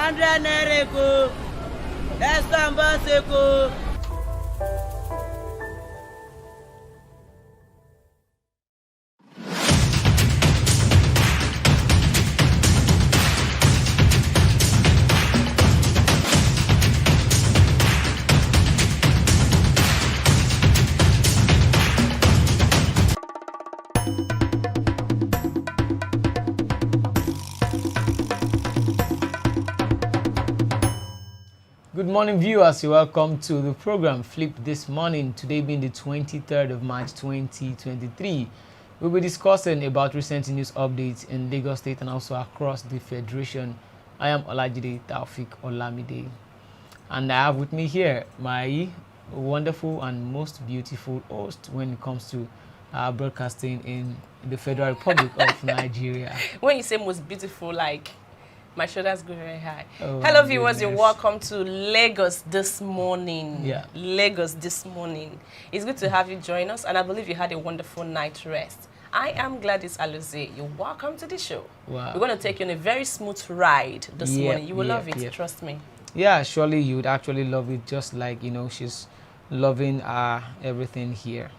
100 naira ko. Estamba seko. Good morning, viewers. You're welcome to the program Flip This Morning. Today being the 23rd of March 2023. We'll be discussing about recent news updates in Lagos State and also across the Federation. I am Olajide Taufik Olamide. And I have with me here my wonderful and most beautiful host when it comes to broadcasting in the Federal Republic of Nigeria. When you say most beautiful, like, my shoulders go very high. Oh, hello, viewers. goodness. You're welcome to Lagos this morning. Yeah. Lagos this morning. It's good to have you join us, and I believe you had a wonderful night rest. I am Gladys Alozie. You're welcome to the show. Wow. We're going to take you on a very smooth ride this morning. You will love it, Yep. trust me. Yeah, surely you would actually love it, just like, she's loving everything here.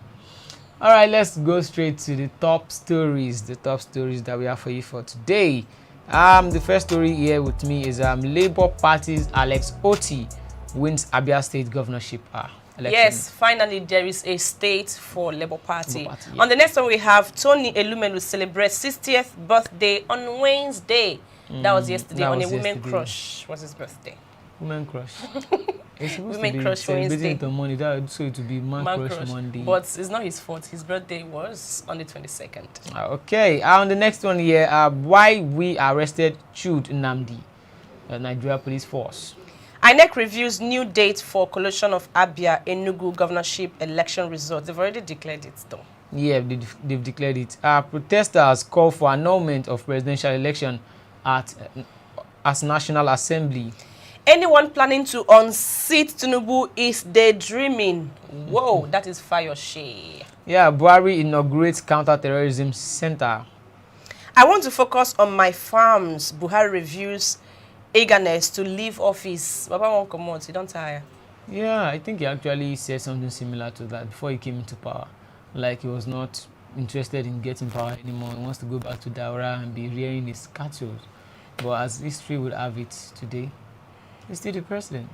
All right, let's go straight to the top stories that we have for you for today. The first story here with me is Labour Party's Alex Oti wins Abia State governorship election. Yes, finally there is a state for Labour Party. Yeah. On the next one we have Tony Elumelu celebrates 60th birthday on Wednesday. That was yesterday. That On was a women yesterday. crush was his birthday. Women crush. It's supposed Women to be crush celebrating Wednesday. it on Monday. That would so it to be man crush Monday. But it's not his fault. His birthday was on the 22nd. Okay. On the next one here, why we arrested Chud Nnamdi, Nigeria Police Force. INEC reviews new date for collation of Abia Enugu governorship election results. They've already declared it though. Yeah, they've declared it. Protesters call for annulment of presidential election as National Assembly. Anyone planning to unseat Tinubu is daydreaming. Whoa, that is Fayoshe. Yeah, Buhari inaugurates counter-terrorism center. I want to focus on my farms. Buhari reviews eagerness to leave office. Baba won't come out. He don't tire. Yeah, I think he actually said something similar to that before he came into power. Like he was not interested in getting power anymore. He wants to go back to Daura and be rearing his cattle. But as history would have it today, he's still the president.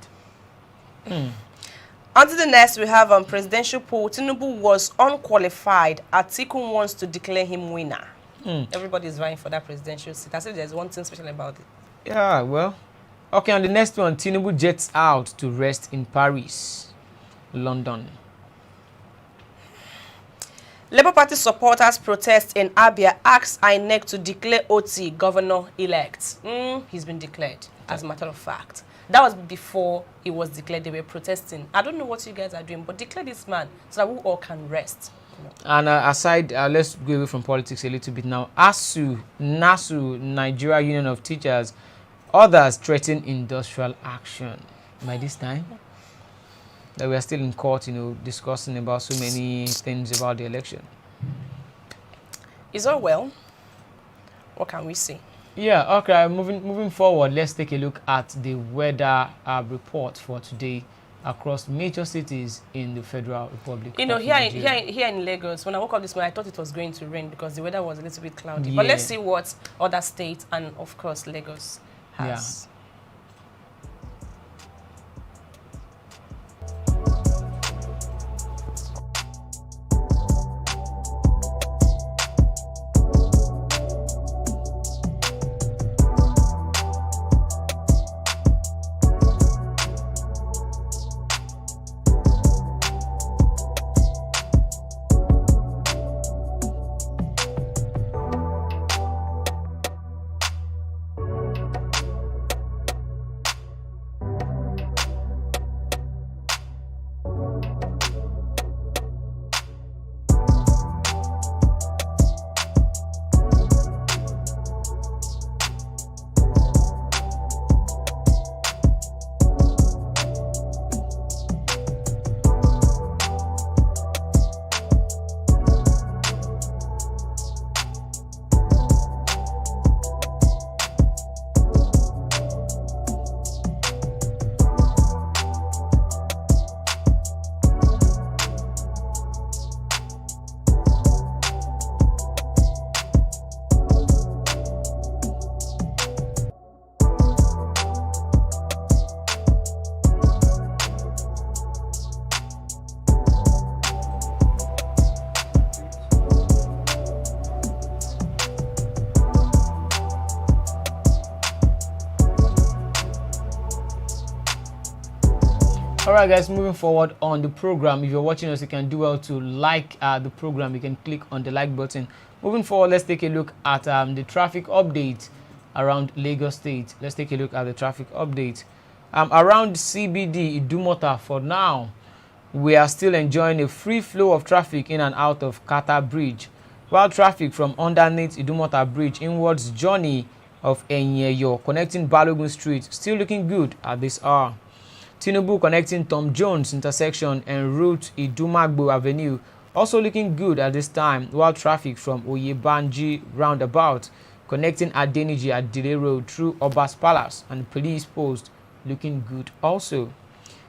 On to the next, we have on presidential poll. Tinubu was unqualified. Atiku wants to declare him winner. Everybody is vying for that presidential seat. As if there's one thing special about it. Yeah, well. Okay, on the next one, Tinubu jets out to rest in Paris, London. Labour Party supporters protest in Abia asks INEC to declare Oti governor-elect. He's been declared, as a matter of fact. That was before he was declared. They were protesting. I don't know what you guys are doing, but declare this man so that we all can rest. And aside, let's go away from politics a little bit now. NASU, Nigeria Union of Teachers, others threaten industrial action. By this time, that we are still in court, discussing about so many things about the election. It's all well. What can we say? Yeah, okay, moving forward, let's take a look at the weather report for today across major cities in the Federal Republic. Here in Lagos, when I woke up this morning, I thought it was going to rain because the weather was a little bit cloudy. Yeah. But let's see what other states and, of course, Lagos has. Yeah. Alright guys, moving forward on the program, if you're watching us, you can do well to like the program. You can click on the like button. Moving forward, let's take a look at the traffic update around Lagos State. Let's take a look at the traffic update. Around CBD Idumota for now, we are still enjoying a free flow of traffic in and out of Kata Bridge, while traffic from underneath Idumota Bridge inwards journey of Enyeyo connecting Balogun Street still looking good at this hour. Tinubu connecting Tom Jones intersection and route Idumagbo Avenue also looking good at this time, while traffic from Oyebanji roundabout connecting Adeniji at Dile Road through Obas Palace and police post looking good also.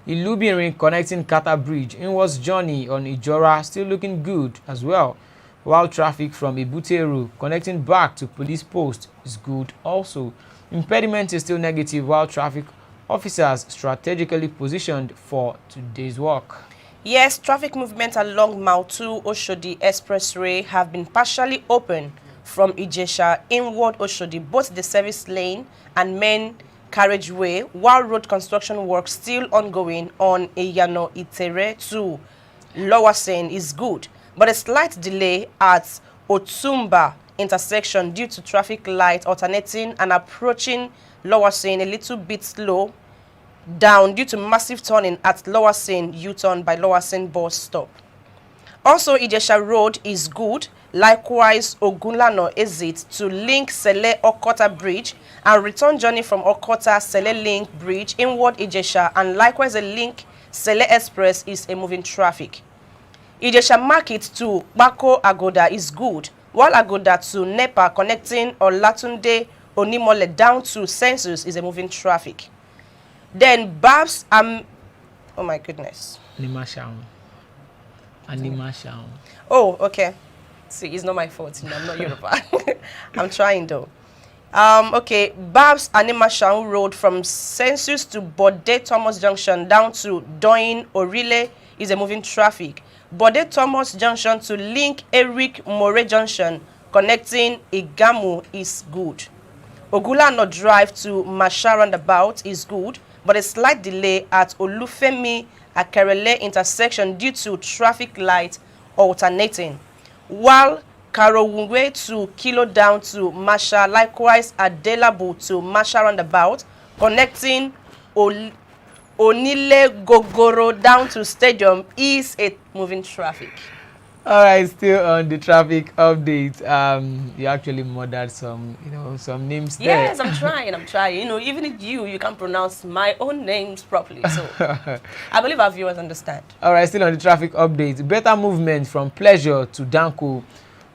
Ilubirin connecting Kata Bridge inwards journey on Ijora still looking good as well, while traffic from Ibuteru connecting back to police post is good also. Impediment is still negative, while traffic officers strategically positioned for today's work. Yes, traffic movement along Mautu Oshodi Expressway have been partially open from Ijesha inward Oshodi, both the service lane and main carriageway, while road construction work still ongoing on Eyano Itere to Lower Seine is good, but a slight delay at Otumba intersection due to traffic light alternating and approaching Lower Seine a little bit slow down due to massive turning at Lower Seine U-turn by Lower Seine bus stop. Also, Ijesha Road is good. Likewise, Ogunlano exit to link Sele Okota Bridge and return journey from Okota Sele Link Bridge inward Ijesha, and likewise a link Sele Express is a moving traffic. Ijesha Market to Bako Agoda is good, while Agoda to Nepa connecting Olatunde Onimole down to Census is a moving traffic. Then Babs, oh my goodness. Animation. Oh, okay. See, it's not my fault. You know, I'm not Yoruba. I'm trying though. Okay, Babs Animation Road from Census to Bode Thomas Junction down to Doin Orile is a moving traffic. Bode Thomas Junction to link Eric More Junction connecting Igamu is good. Ogulano Drive to Masha roundabout is good, but a slight delay at Olufemi Akerele intersection due to traffic light alternating, while Karowunwe to Kilo down to Masha, likewise at Delabu to Masha roundabout connecting Onile Gogoro down to Stadium is a moving traffic. All right, still on the traffic update. You actually murdered some, some names there. Yes, I'm trying. You know, even if you can't pronounce my own names properly. So I believe our viewers understand. All right, still on the traffic update. Better movement from Pleasure to Danko,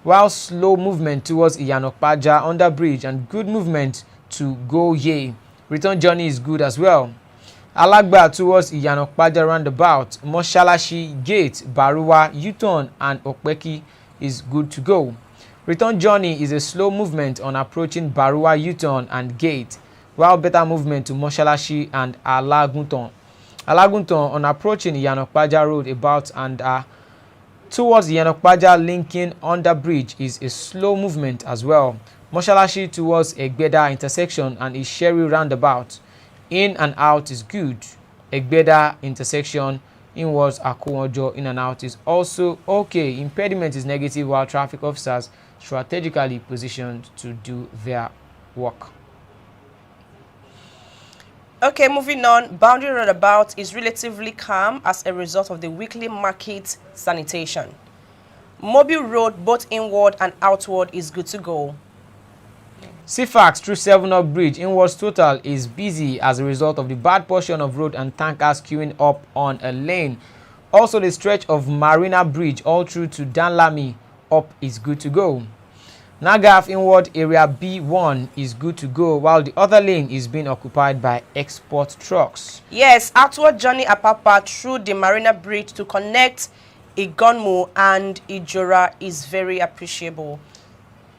while slow movement towards Iyanokpaja under bridge and good movement to Goye. Return journey is good as well. Alagba towards Iyanokpaja roundabout, Moshalashi Gate, Baruwa, U-turn and Okpeki is good to go. Return journey is a slow movement on approaching Baruwa U-turn and Gate, while better movement to Moshalashi and Alagunton. Alagunton on approaching Iyanokpaja Road about and towards Iyanokpaja linking under bridge is a slow movement as well. Moshalashi towards Egbeda intersection and Isheri roundabout, in and out is good. Egbeda intersection inwards Akowojo in and out is also okay. Impediment is negative, while traffic officers strategically positioned to do their work. Okay, moving on. Boundary roundabout is relatively calm as a result of the weekly market sanitation. Mobile Road, both inward and outward, is good to go. CFAX through 7-Up Bridge inwards total is busy as a result of the bad portion of road and tankers queuing up on a lane. Also, the stretch of Marina Bridge all through to Danlami up is good to go. Nagaf inward area B1 is good to go, while the other lane is being occupied by export trucks. Yes, outward journey Apapa through the Marina Bridge to connect Igonmu and Ijora is very appreciable.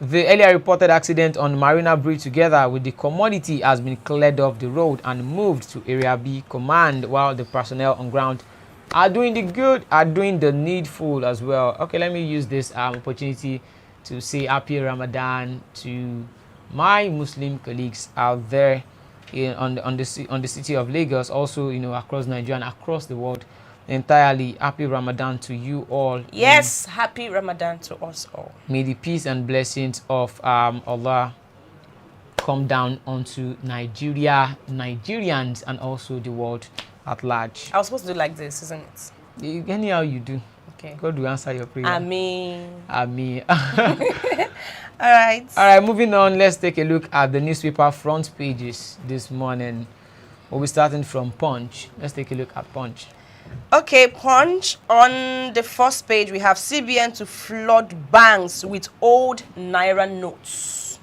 The earlier reported accident on Marina Bridge together with the commodity has been cleared off the road and moved to Area B Command, while the personnel on ground are doing the good, are doing the needful as well. Okay, let me use this opportunity to say happy Ramadan to my Muslim colleagues out there. on the city of Lagos, also across Nigeria and across the world entirely. Happy Ramadan to you all. Yes, happy Ramadan to us all. May the peace and blessings of Allah come down onto Nigeria, Nigerians, and also the world at large. I was supposed to do like this, isn't it? Anyhow you do. Okay. God will answer your prayer. Amen. Amen. All right. All right, moving on, let's take a look at the newspaper front pages this morning. We'll be starting from Punch. Let's take a look at Punch. Okay, Punch. On the first page, we have CBN to flood banks with old Naira notes.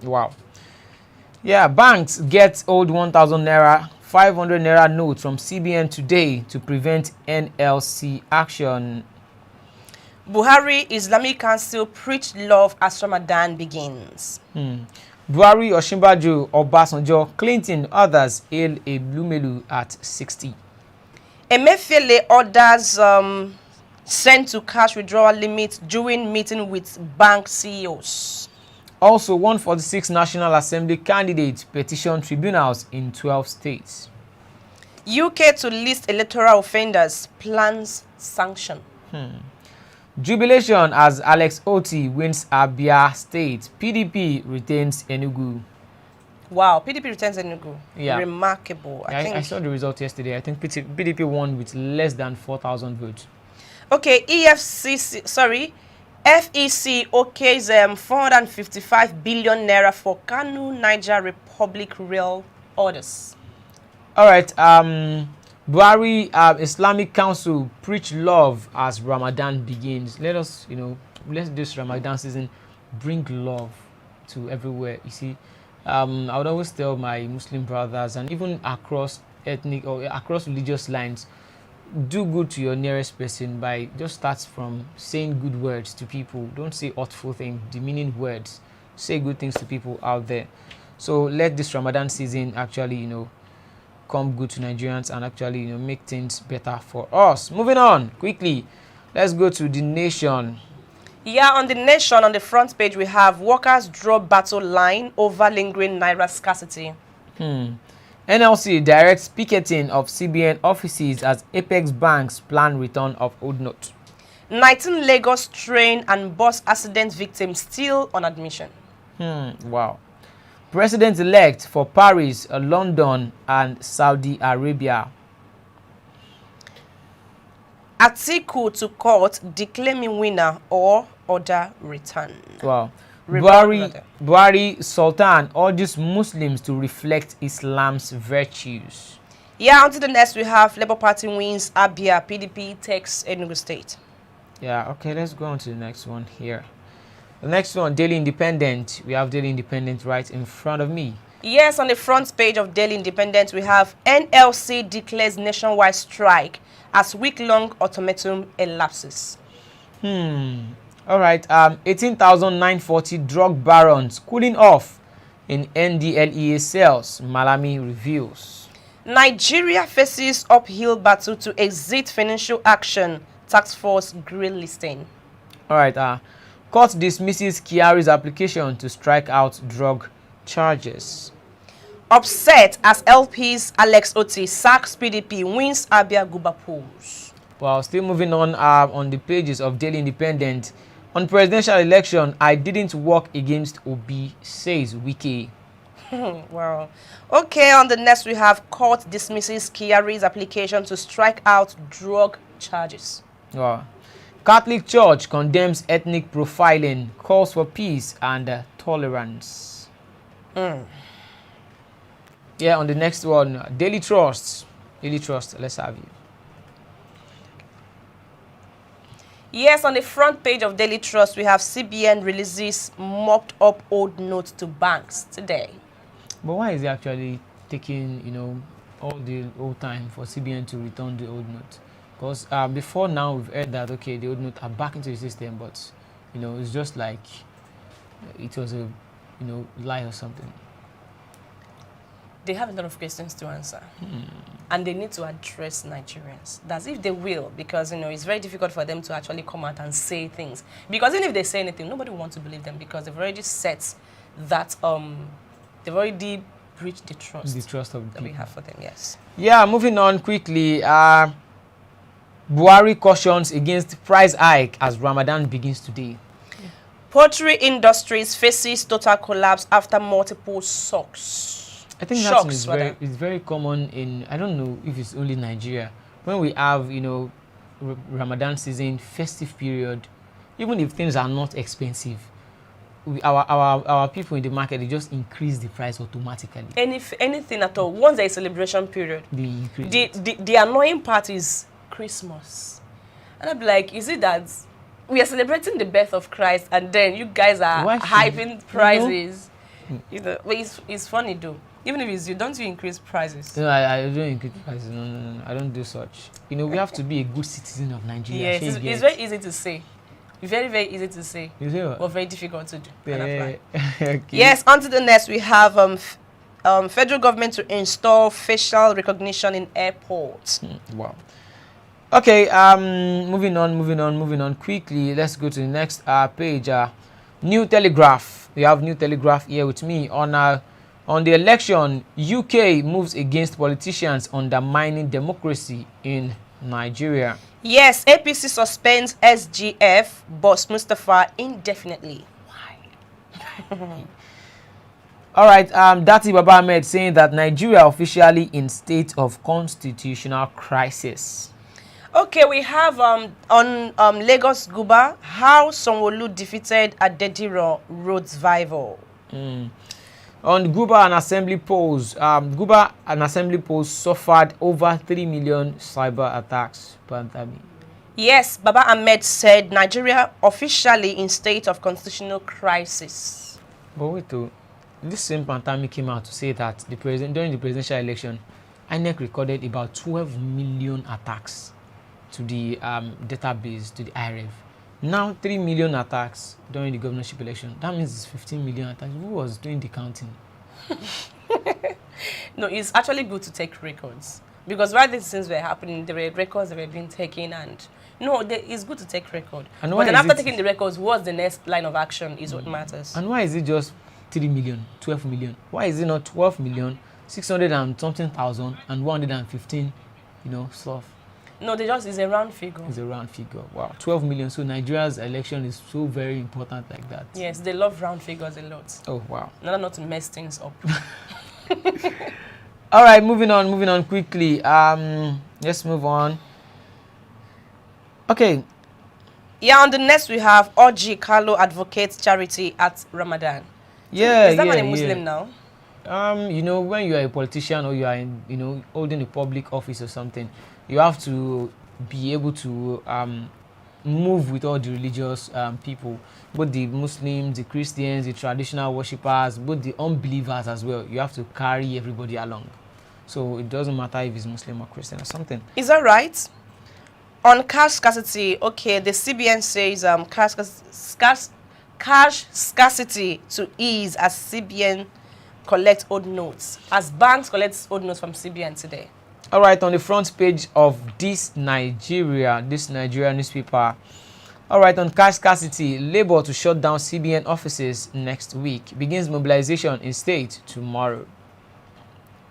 Wow. Yeah, banks get old 1,000 Naira, 500 Naira notes from CBN today to prevent NLC action. Buhari Islamic Council preach love as Ramadan begins. Buhari, Osinbajo, Obasanjo, Clinton, others hail a Blumelu at 60. Emefiele orders sent to cash withdrawal limit during meeting with bank CEOs. Also, 146 National Assembly candidates petition tribunals in 12 states. UK to list electoral offenders, plans sanction. Jubilation as Alex Oti wins Abia State. PDP retains Enugu. Wow, PDP retains Enugu. Yeah. Remarkable. I saw the result yesterday. I think PDP won with less than 4,000 votes. Okay, FEC okays 455 billion naira for Kanu Niger Republic rail orders. All right, Buhari Islamic Council preach love as Ramadan begins. Let us, let this Ramadan season bring love to everywhere. You see, I would always tell my Muslim brothers, and even across ethnic or across religious lines, do good to your nearest person by just start from saying good words to people. Don't say hurtful things, demeaning words. Say good things to people out there. So let this Ramadan season actually, come good to Nigerians and actually, make things better for us. Moving on quickly, let's go to The Nation. Yeah, on The Nation, on the front page, we have workers draw battle line over lingering Naira scarcity. NLC directs picketing of CBN offices as Apex banks plan return of old note. 19 Lagos train and bus accident victims still on admission. Wow. President-elect for Paris, London, and Saudi Arabia. Atiku to court, declaring winner or order return. Wow. Buhari Sultan urges Muslims to reflect Islam's virtues. Yeah, on to the next, we have Labour Party wins Abia, PDP takes Enugu State. Yeah, okay, let's go on to the next one here. The next one, Daily Independent. We have Daily Independent right in front of me. Yes, on the front page of Daily Independent, we have NLC declares nationwide strike as week-long ultimatum elapses. All right, 18,940 drug barons cooling off in NDLEA cells, Malami reveals. Nigeria faces uphill battle to exit financial action, task force green listing. All right, court dismisses Kyari's application to strike out drug charges. Upset as LP's Alex Oti sacks PDP, wins Abia Guber polls. Well, still moving on the pages of Daily Independent. On presidential election, I didn't work against Obi, says Wike. Wow. Okay, on the next we have court dismisses Kyari's application to strike out drug charges. Wow. Catholic Church condemns ethnic profiling, calls for peace and tolerance. Yeah, on the next one, Daily Trust. Daily Trust, let's have you. Yes, on the front page of Daily Trust, we have CBN releases mopped up old notes to banks today. But why is it actually taking, all the old time for CBN to return the old note? Because before now, we've heard that, okay, the old note are back into the system, but, it's just like it was a, lie or something. They have a lot of questions to answer. And they need to address Nigerians. That's if they will, because, it's very difficult for them to actually come out and say things. Because even if they say anything, nobody wants to believe them because they've already set that, they've already breach the trust. The trust of that we people. have for them. Yes. Yeah, moving on quickly. Buhari cautions against price hike as Ramadan begins today. Poultry industries faces total collapse after multiple shocks. I think that is very common in, I don't know if it's only Nigeria. When we have, Ramadan season, festive period, even if things are not expensive, our people in the market, they just increase the price automatically. Anything at all. Once there is celebration period, They increase the annoying part is Christmas. And I'm like, is it that we are celebrating the birth of Christ and then you guys are hyping prices? But it's funny though. Even if it's you, don't you increase prices? No, I don't increase prices. No. I don't do such. We have to be a good citizen of Nigeria. Yes, it's very easy to say. Very, very easy to say. You say what? But very difficult to do. Yeah. Okay. Yes, on to the next, we have federal government to install facial recognition in airports. Wow. Okay, moving on quickly. Let's go to the next page. New Telegraph. We have New Telegraph here with me on the election. UK moves against politicians undermining democracy in Nigeria. Yes, APC suspends SGF boss Mustafa indefinitely. Why? All right, Dati Baba Ahmed saying that Nigeria officially in state of constitutional crisis. Okay, we have on Lagos Guber, how Sanwo-Olu defeated Adediro Roads Vival. On Guber, an assembly polls suffered over 3 million cyber attacks. Yes, Baba Ahmed said Nigeria officially in state of constitutional crisis. But wait, this same Pantami came out to say that during the presidential election, INEC recorded about 12 million attacks to the database, to the IRF. Now 3 million attacks during the governorship election. That means it's 15 million attacks. Who was doing the counting? No, it's actually good to take records. Because while these things were happening, there were records that were being taken, and it's good to take record. But then after taking the records, what's the next line of action is what matters. And why is it just 3 million, 12 million? Why is it not 12 million, 600 and something thousand and 115, stuff? No, it's a round figure. It's a round figure. Wow, 12 million. So Nigeria's election is so very important like that. Yes, they love round figures a lot. Oh, wow. Not to mess things up. All right, moving on quickly. Let's move on. Okay. Yeah, on the next we have Oji Carlo advocates charity at Ramadan. Yeah, is that man a Muslim now? When you are a politician or you are holding a public office or something, you have to be able to move with all the religious people, both the Muslims, the Christians, the traditional worshippers, both the unbelievers as well. You have to carry everybody along. So it doesn't matter if it's Muslim or Christian or something. Is that right? On cash scarcity, okay, the CBN says cash scarcity to ease as CBN collects old notes, as banks collect old notes from CBN today. All right, on the front page of this Nigeria newspaper. All right, on cash scarcity, Labour to shut down CBN offices next week. Begins mobilization in state tomorrow.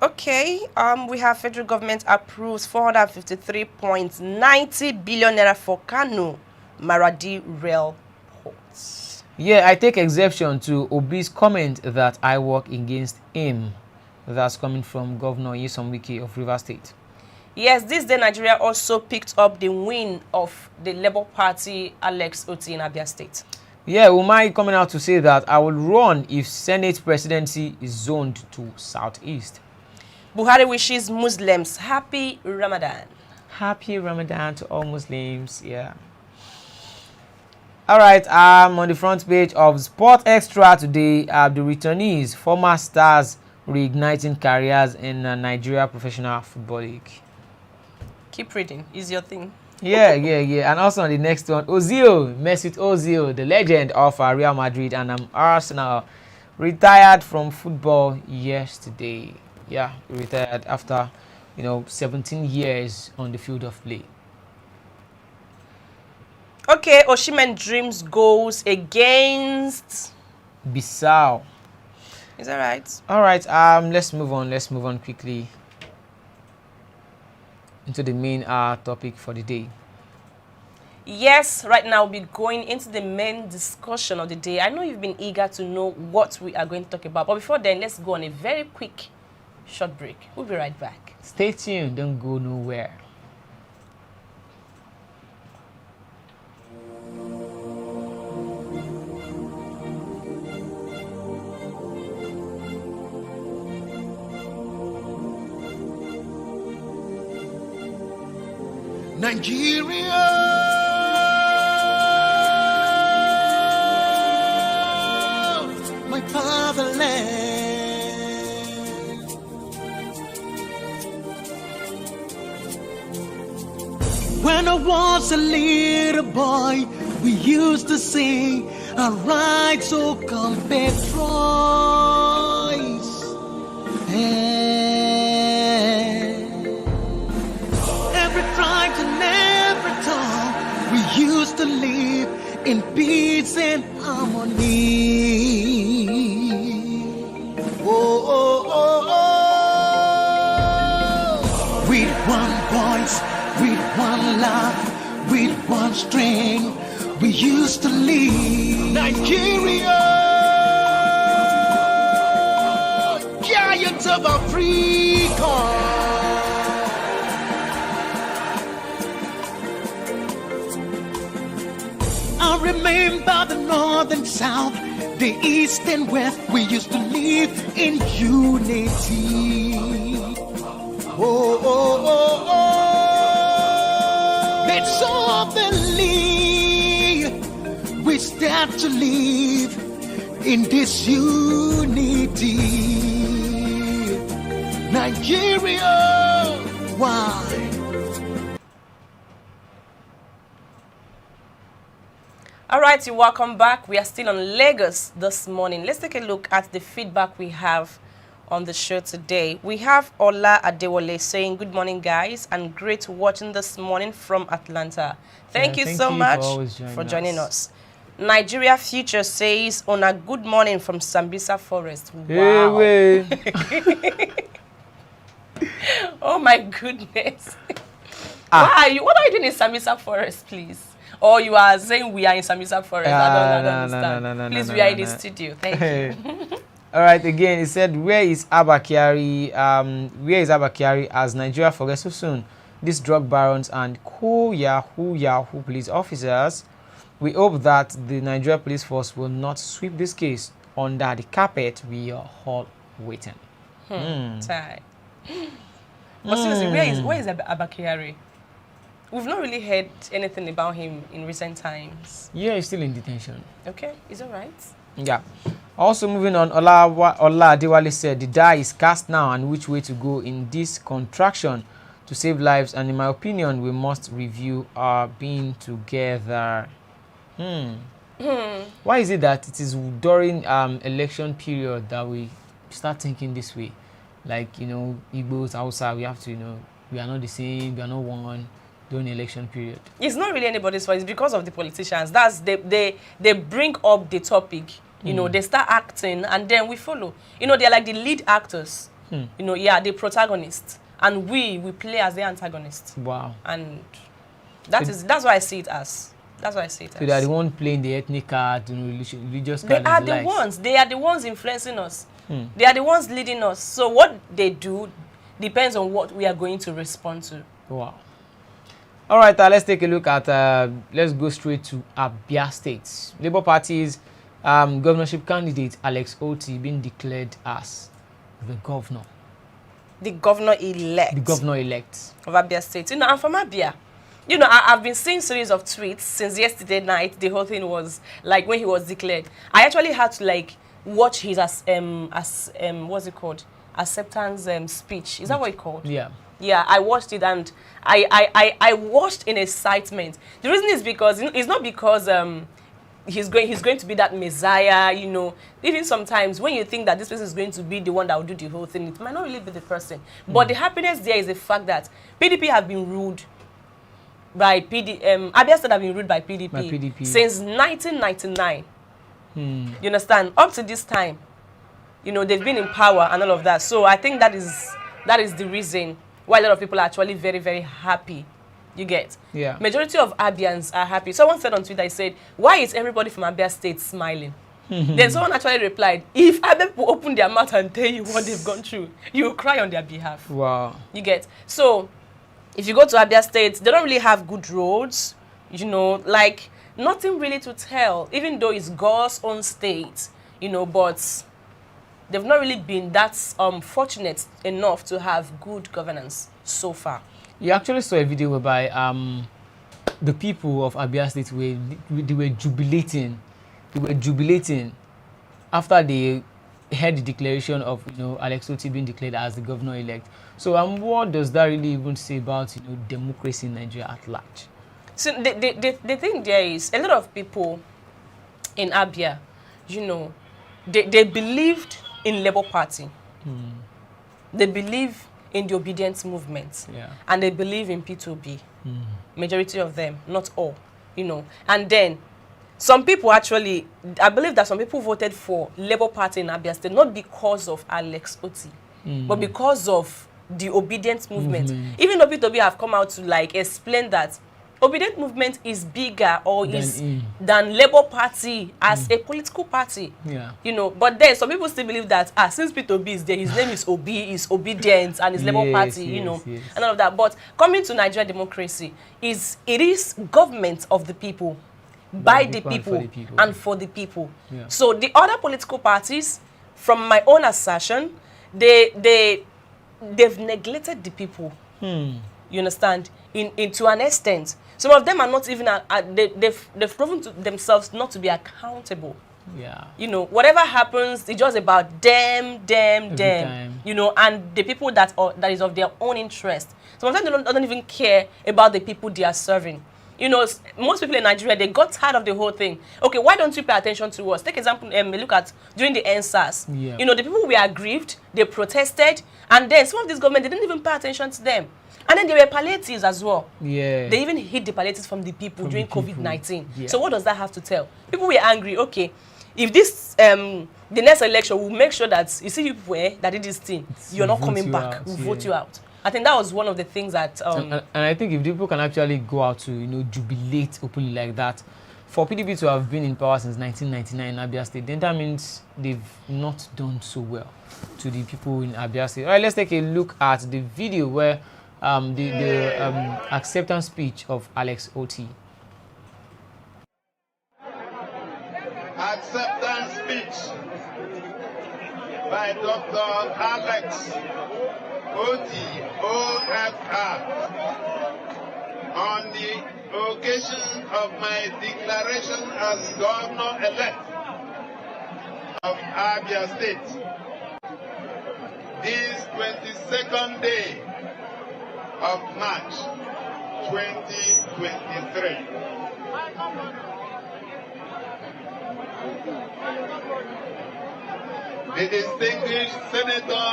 Okay, we have federal government approves 453.90 billion naira for Kano Maradi rail ports. Yeah, I take exception to Obi's comment that I work against him. That's coming from Governor Nyesom Wike of Rivers State. Yes, this day Nigeria also picked up the win of the Labour Party Alex Oti in Abia State. Yeah, Umai coming out to say that I will run if Senate presidency is zoned to Southeast. Buhari wishes Muslims happy Ramadan. Happy Ramadan to all Muslims, yeah. All right, on the front page of Sport Extra today, the returnees, former stars reigniting careers in Nigeria Professional Football League. Keep reading, is your thing. Yeah. And also on the next one, Mesut Ozil, the legend of Real Madrid and Arsenal, retired from football yesterday. Yeah, he retired after 17 years on the field of play. Okay, Osimhen dreams goals against Bissau. Is that right? All right. Let's move on. Let's move on quickly into the main topic for the day. Yes, right now we'll be going into the main discussion of the day. I know you've been eager to know what we are going to talk about, but before then, let's go on a very quick short break. We'll be right back. Stay tuned. Don't go nowhere. Nigeria, my fatherland. When I was a little boy, we used to sing, "I ride so compatriots." Every tribe and every tongue, we used to live in peace and harmony. Oh, oh, oh, oh. With one voice, with one love, with one strength, we used to live. Nigeria, giants of Africa. I remember the north and south, the east and west, we used to live in unity. Oh, oh, oh, oh. Let's all believe we start to live in this unity. Nigeria, why? All right, you welcome back. We are still on Lagos this morning. Let's take a look at the feedback we have on the show today. We have Ola Adewale saying, "Good morning, guys, and great watching this morning from Atlanta. Thank you so much for joining us. Nigeria Future says, "On a good morning from Sambisa Forest." Wow. Hey, Oh my goodness. What are you doing in Sambisa Forest, please? Or you are saying we are in Sambisa Forest? I don't understand. Please, we are in the studio. Thank you. All right, again, he said, where is Abba Kyari as Nigeria forgets so soon? These drug barons and Yahoo police officers, we hope that the Nigeria police force will not sweep this case under the carpet. We are all waiting. But seriously, where is Abba Kyari? We've not really heard anything about him in recent times. Yeah, he's still in detention. Okay, is all right. Yeah. Also moving on, Ola Adewale said, the die is cast now and which way to go in this contraction to save lives, and in my opinion, we must review our being together. Why is it that it is during election period that we start thinking this way? Like, Igbos, Hausa, we have to, we are not the same, we are not one during the election period. It's not really anybody's fault. It's because of the politicians. That's they bring up the topic. They start acting, and then we follow. They're like the lead actors. The protagonists, and we play as the antagonists. Wow. And that's why I see it as. That's why I say it. So they are the ones playing the ethnic card, religious card. They are the ones. They are the ones influencing us. They are the ones leading us. So what they do depends on what we are going to respond to. Wow. All right, let's take a look at, let's go straight to Abia State. Labour Party's governorship candidate, Alex Oti, being declared as the governor. The governor-elect. The governor-elect. Of Abia State. I'm from Abia. I've been seeing series of tweets since yesterday night. The whole thing was, like, when he was declared. I actually had to, like, watch his, what's it called? Acceptance speech. Is that what it's called? Yeah. Yeah, I watched it, and I watched in excitement. The reason is because it's not because he's going to be that messiah. Even sometimes when you think that this person is going to be the one that will do the whole thing, it might not really be the person. But the happiness there is the fact that PDP have been ruled by Abia State have been ruled by PDP since 1999. You understand? Up to this time, You know, they've been in power and all of that. So I think that is the reason why a lot of people are actually very, very happy. You get? Yeah. Majority of Abians are happy. Someone said on Twitter, he said, why is everybody from Abia State smiling? Then someone actually replied, if Abia people open their mouth and tell you what they've gone through, you will cry on their behalf. Wow. You get? So, if you go to Abia State, they don't really have good roads. You know, like, nothing really to tell, even though it's God's own state, you know, but they've not really been that fortunate enough to have good governance so far. You actually saw a video whereby the people of Abia State were jubilating. They were jubilating after they heard the declaration of, you know, Alex Oti being declared as the governor-elect. So what does that really even say about, you know, democracy in Nigeria at large? So the thing there is, a lot of people in Abia, you know, they believed in Labour Party. They believe in the obedience movement. Yeah. And they believe in P2B. Majority of them, not all, you know. And then some people actually, I believe that some people voted for Labour Party in Abia State, not because of Alex Oti, but because of the obedience movement. Even though P2B have come out to like explain that obedient movement is bigger or than Labour Party as a political party. Yeah. You know, but then some people still believe that since P2B is there, his name is Obi, is obedient, and is Labour Party, you know, and all of that. But coming to Nigerian democracy, it is government of the people, by the people, and for the people. Yeah. So the other political parties, from my own assertion, they've neglected the people. You understand? To an extent. Some of them are not even, they've proven to themselves not to be accountable. Yeah. You know, whatever happens, it's just about them, time. you know, and the people that is of their own interest. Some of them don't even care about the people they are serving. You know, most people in Nigeria, they got tired of the whole thing. Okay, why don't you pay attention to us? Take example, look at during the NSAS. Yeah. You know, the people were aggrieved, they protested, and then some of this government, they didn't even pay attention to them. And then there were palliatives as well. Yeah. They even hid the palliatives from the people during COVID-19. Yeah. So what does that have to tell? People were angry. Okay, if this the next election will make sure that you see people that did this thing, you're not coming back. We'll vote you out. I think that was one of the things that. And I think if people can actually go out to, you know, jubilate openly like that, for PDP to have been in power since 1999 in Abia State, then that means they've not done so well to the people in Abia State. All right, let's take a look at the video where the acceptance speech of Alex Oti. Acceptance speech by Dr. Alex Oti, OFR, on the occasion of my declaration as governor-elect of Abia State, this 22nd day of March 2023. The distinguished Senator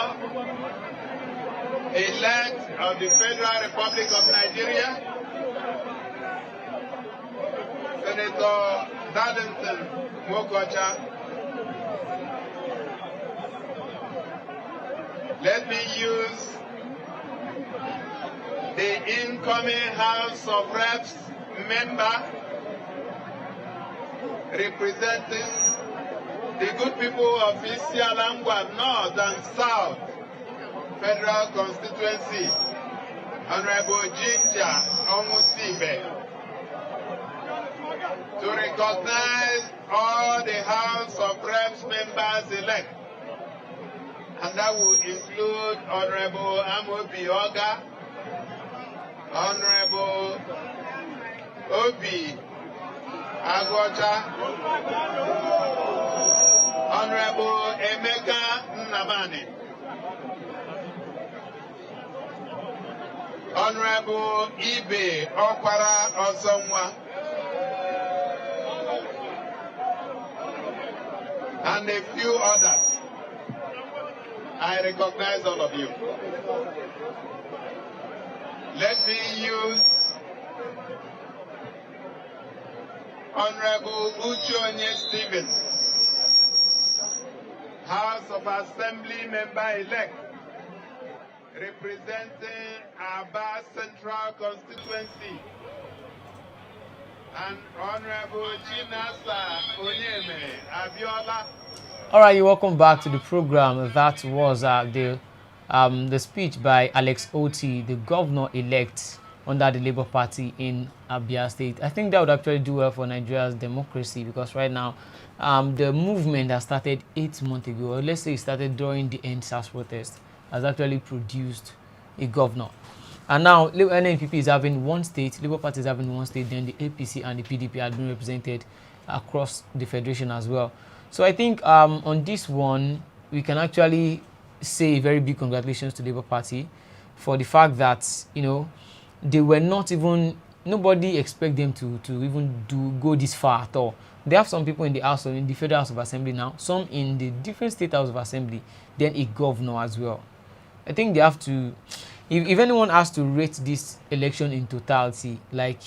elect of the Federal Republic of Nigeria, Senator Darlington Mokocha, let me use the incoming House of Reps member representing the good people of Isialangwa North and South Federal Constituency, Honorable Jinja Omusibe, to recognize all the House of Reps members elect, and that will include Honorable Amobi Oga, Honorable Obi Agwacha, Honorable Emeka Nnamani, Honorable Ibe Okwara Osonwa, and a few others. I recognize all of you. Let me use Honorable Uchonye Stephen, House of Assembly member-elect representing Abia Central Constituency, and Honorable Chinasa Onyeme Abiola. All right, you're welcome back to the program. That was the speech by Alex Oti, the governor-elect under the Labour Party in Abia State. I think that would actually do well for Nigeria's democracy, because right now the movement that started 8 months ago, or let's say it started during the NSAS protest, has actually produced a governor. And now NNPP is having one state, Labour Party is having one state, then the APC and the PDP have been represented across the federation as well. So I think on this one, we can actually say a very big congratulations to the Labour Party for the fact that, you know, they were not even, nobody expect them to even go this far at all. They have some people in the House, in the Federal House of Assembly now, some in the different state House of Assembly, then a governor as well. I think they have to, if anyone has to rate this election in totality, like,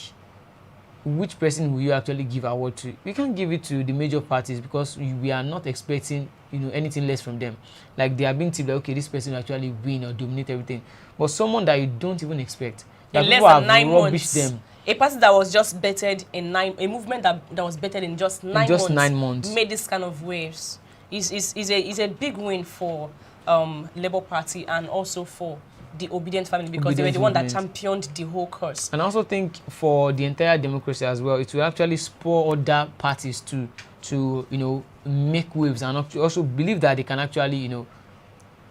which person will you actually give award to? We can't give it to the major parties because we are not expecting, you know, anything less from them. Like, they are being tipped like, okay, this person will actually win or dominate everything. But someone that you don't even expect, that in people less than have 9 rubbished months, them. a party that was just bettered in a movement that was bettered in just 9 months, 9 months, made this kind of waves. Is a big win for Labour Party and also for the Obedient family, because they were the one that championed the whole course. And I also think for the entire democracy as well, it will actually spur other parties to you know, make waves and also believe that they can actually, you know,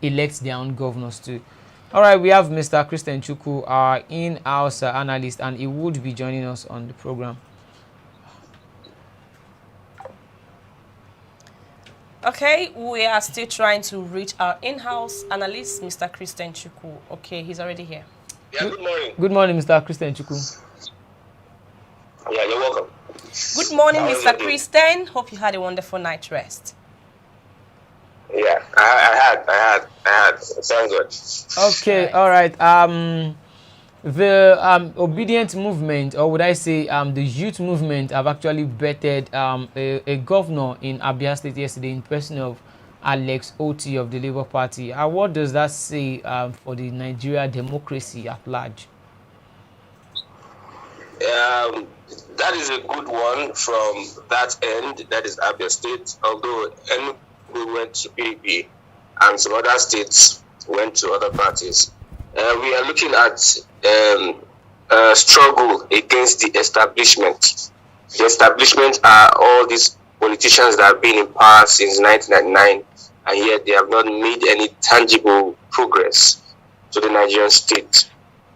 elect their own governors too. All right, we have Mr. Christian Chukwu, our in-house analyst, and he would be joining us on the program. Okay, we are still trying to reach our in-house analyst, Mr. Christian Chukwu. Okay, he's already here. Yeah, good morning. Good morning, Mr. Christian Chukwu. Yeah, you're welcome. Good morning, Mr. Christian. Hope you had a wonderful night rest. Yeah, I had. Thank God. Okay, all right. The Obedient movement, or would I say the youth movement, have actually bettered a governor in Abia State yesterday in person of Alex Oti of the Labour Party. What does that say for the Nigeria democracy at large? That is a good one from that end, that is Abia State, although Enugu went to PDP and some other states went to other parties. We are looking at struggle against the establishment. The establishment are all these politicians that have been in power since 1999, and yet they have not made any tangible progress to the Nigerian state.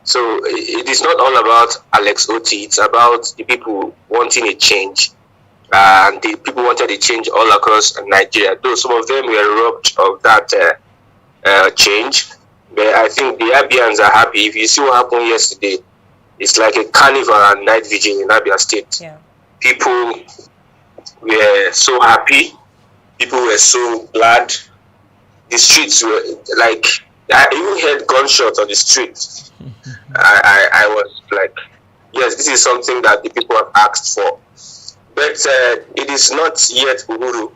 So it is not all about Alex Oti, it's about the people wanting a change. And the people wanted a change all across Nigeria, though some of them were robbed of that change. But I think the Abians are happy. If you see what happened yesterday, it's like a carnival and night vigil in Abia State. Yeah. People were so happy. People were so glad. The streets were like, I even heard gunshots on the street. I was like, yes, this is something that the people have asked for. But it is not yet Uhuru.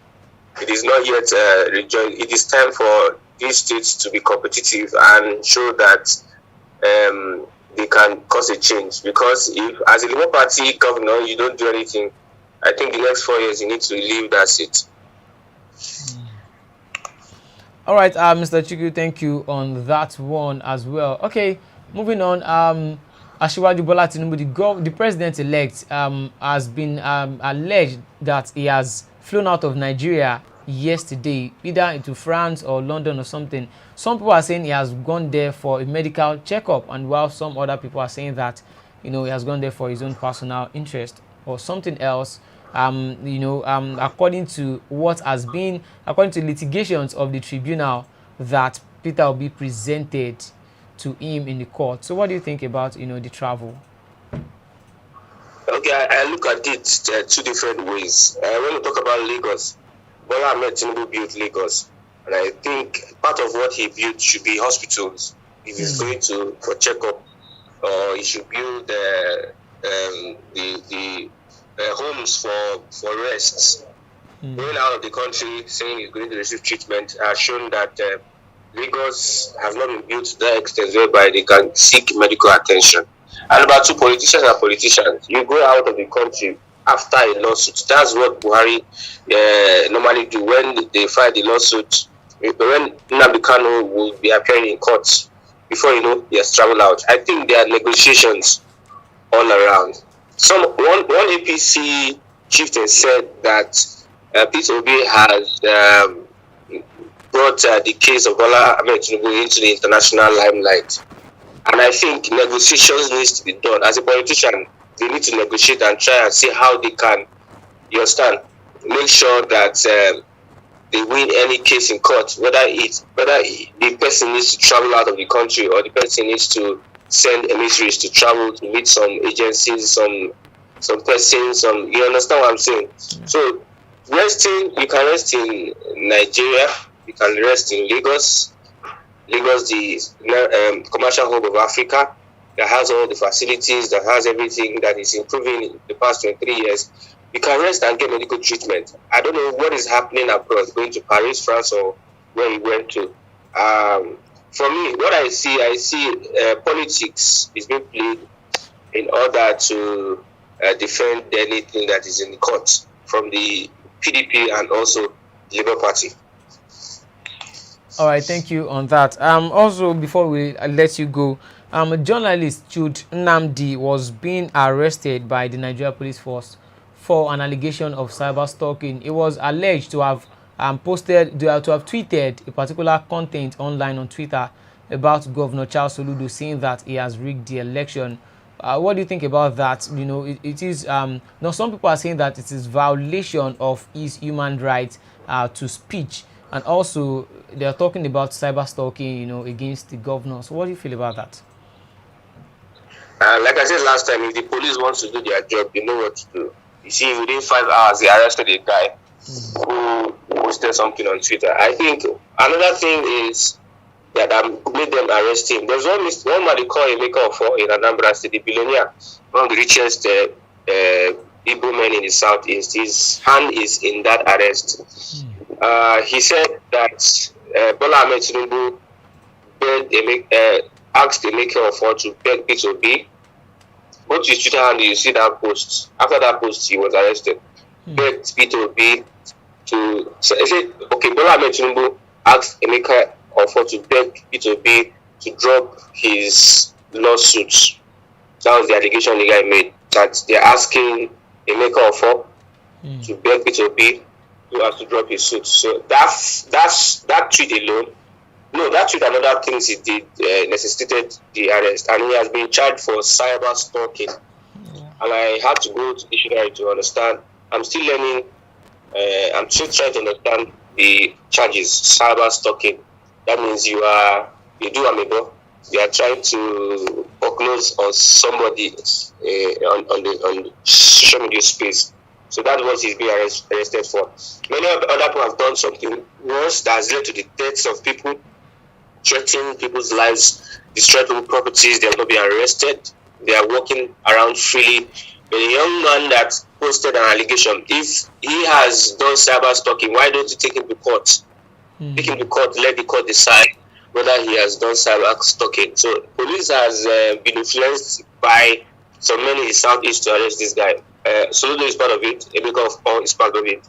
It is not yet rejoined. It is time for these states to be competitive and show that they can cause a change. Because if, as a Labour Party governor, you don't do anything, I think the next 4 years you need to leave that seat. All right, Mr. Chukwu, thank you on that one as well. Okay, moving on. Asiwaju Bola Tinubu, the president-elect, has been alleged that he has flown out of Nigeria yesterday, either into France or London or something. Some people are saying he has gone there for a medical checkup, and while some other people are saying that, you know, he has gone there for his own personal interest or something else. According to what has been, according to litigations of the tribunal that Peter will be presented to him in the court. So what do you think about, you know, the travel? Okay, I look at it two different ways. When we talk about Lagos, Bola Ahmed Tinubu built Lagos, and I think part of what he built should be hospitals. If he's going to for checkup, or he should build the homes for rest. going out of the country saying he's going to receive treatment has shown that Lagos has not been built to that extent whereby they can seek medical attention. And about two, politicians are politicians. You go out of the country after a lawsuit. That's what Buhari normally do when they file the lawsuit. When Nnamdi Kanu will be appearing in court, before you know, he has traveled out. I think there are negotiations all around. One APC chieftain said that Peter Obi has brought the case of Bola Ahmed Tinubu into the international limelight. And I think negotiations needs to be done. As a politician, they need to negotiate and try and see how they can, you understand, make sure that they win any case in court, whether the person needs to travel out of the country or the person needs to send emissaries to travel to meet some agencies, some persons, you understand what I'm saying? So you can rest in Nigeria, you can rest in Lagos, the commercial hub of Africa, that has all the facilities, that has everything, that is improving in the past 23 years. You can rest and get medical treatment. I don't know what is happening abroad, going to Paris, France, or where he went to. For me, what I see politics is being played in order to defend anything that is in the court from the PDP and also Labour Party. All right, thank you on that. Also, before we let you go, journalist Jude Nnamdi was being arrested by the Nigeria Police Force for an allegation of cyber stalking. It was alleged to have tweeted a particular content online on Twitter about Governor Charles Soludo, saying that he has rigged the election. What do you think about that? You know, it is now some people are saying that it is violation of his human rights to speech, and also they are talking about cyber stalking, you know, against the governor. So what do you feel about that? Like I said last time, if the police wants to do their job, they know what to do. You see, within 5 hours, they arrested a guy who posted something on Twitter. I think another thing is that made them arrest him. There's one man they call Emeka Ofo in Anambra State, the billionaire, one of the richest Igbo men in the southeast. His hand is in that arrest. He said that Bola Ahmed Tinubu asked Emeka Ofo to beg Peter Obi. Go to his Twitter handle, you see that post. After that post, he was arrested. Begged Peter Obi to say, okay, Bola Ahmed Tinubu asked Emeka Ofo to beg Peter Obi to drop his lawsuits. That was the allegation the guy made, that they're asking Emeka Ofo to beg Peter Obi to drop his suit. So that tweet alone, that tweet and other things he did necessitated the arrest, and he has been charged for cyber stalking. And I had to go to the dictionary to understand. I'm still learning. I'm still trying to understand the charges. Cyber stalking. That means you do amiibo. You are trying to foreclose on somebody on the social media space. So that's what he's being arrested for. Many other people have done something worse that has led to the deaths of people, threatening people's lives, destroying people's properties. They have not been arrested. They are walking around freely. But a young man that posted an allegation, if he has done cyber stalking, why don't you take him to court? Take him to court, let the court decide whether he has done cyber stalking. So police has been influenced by some men in the southeast to arrest this guy. Soludo is part of it. Emeka Ofo is part of it.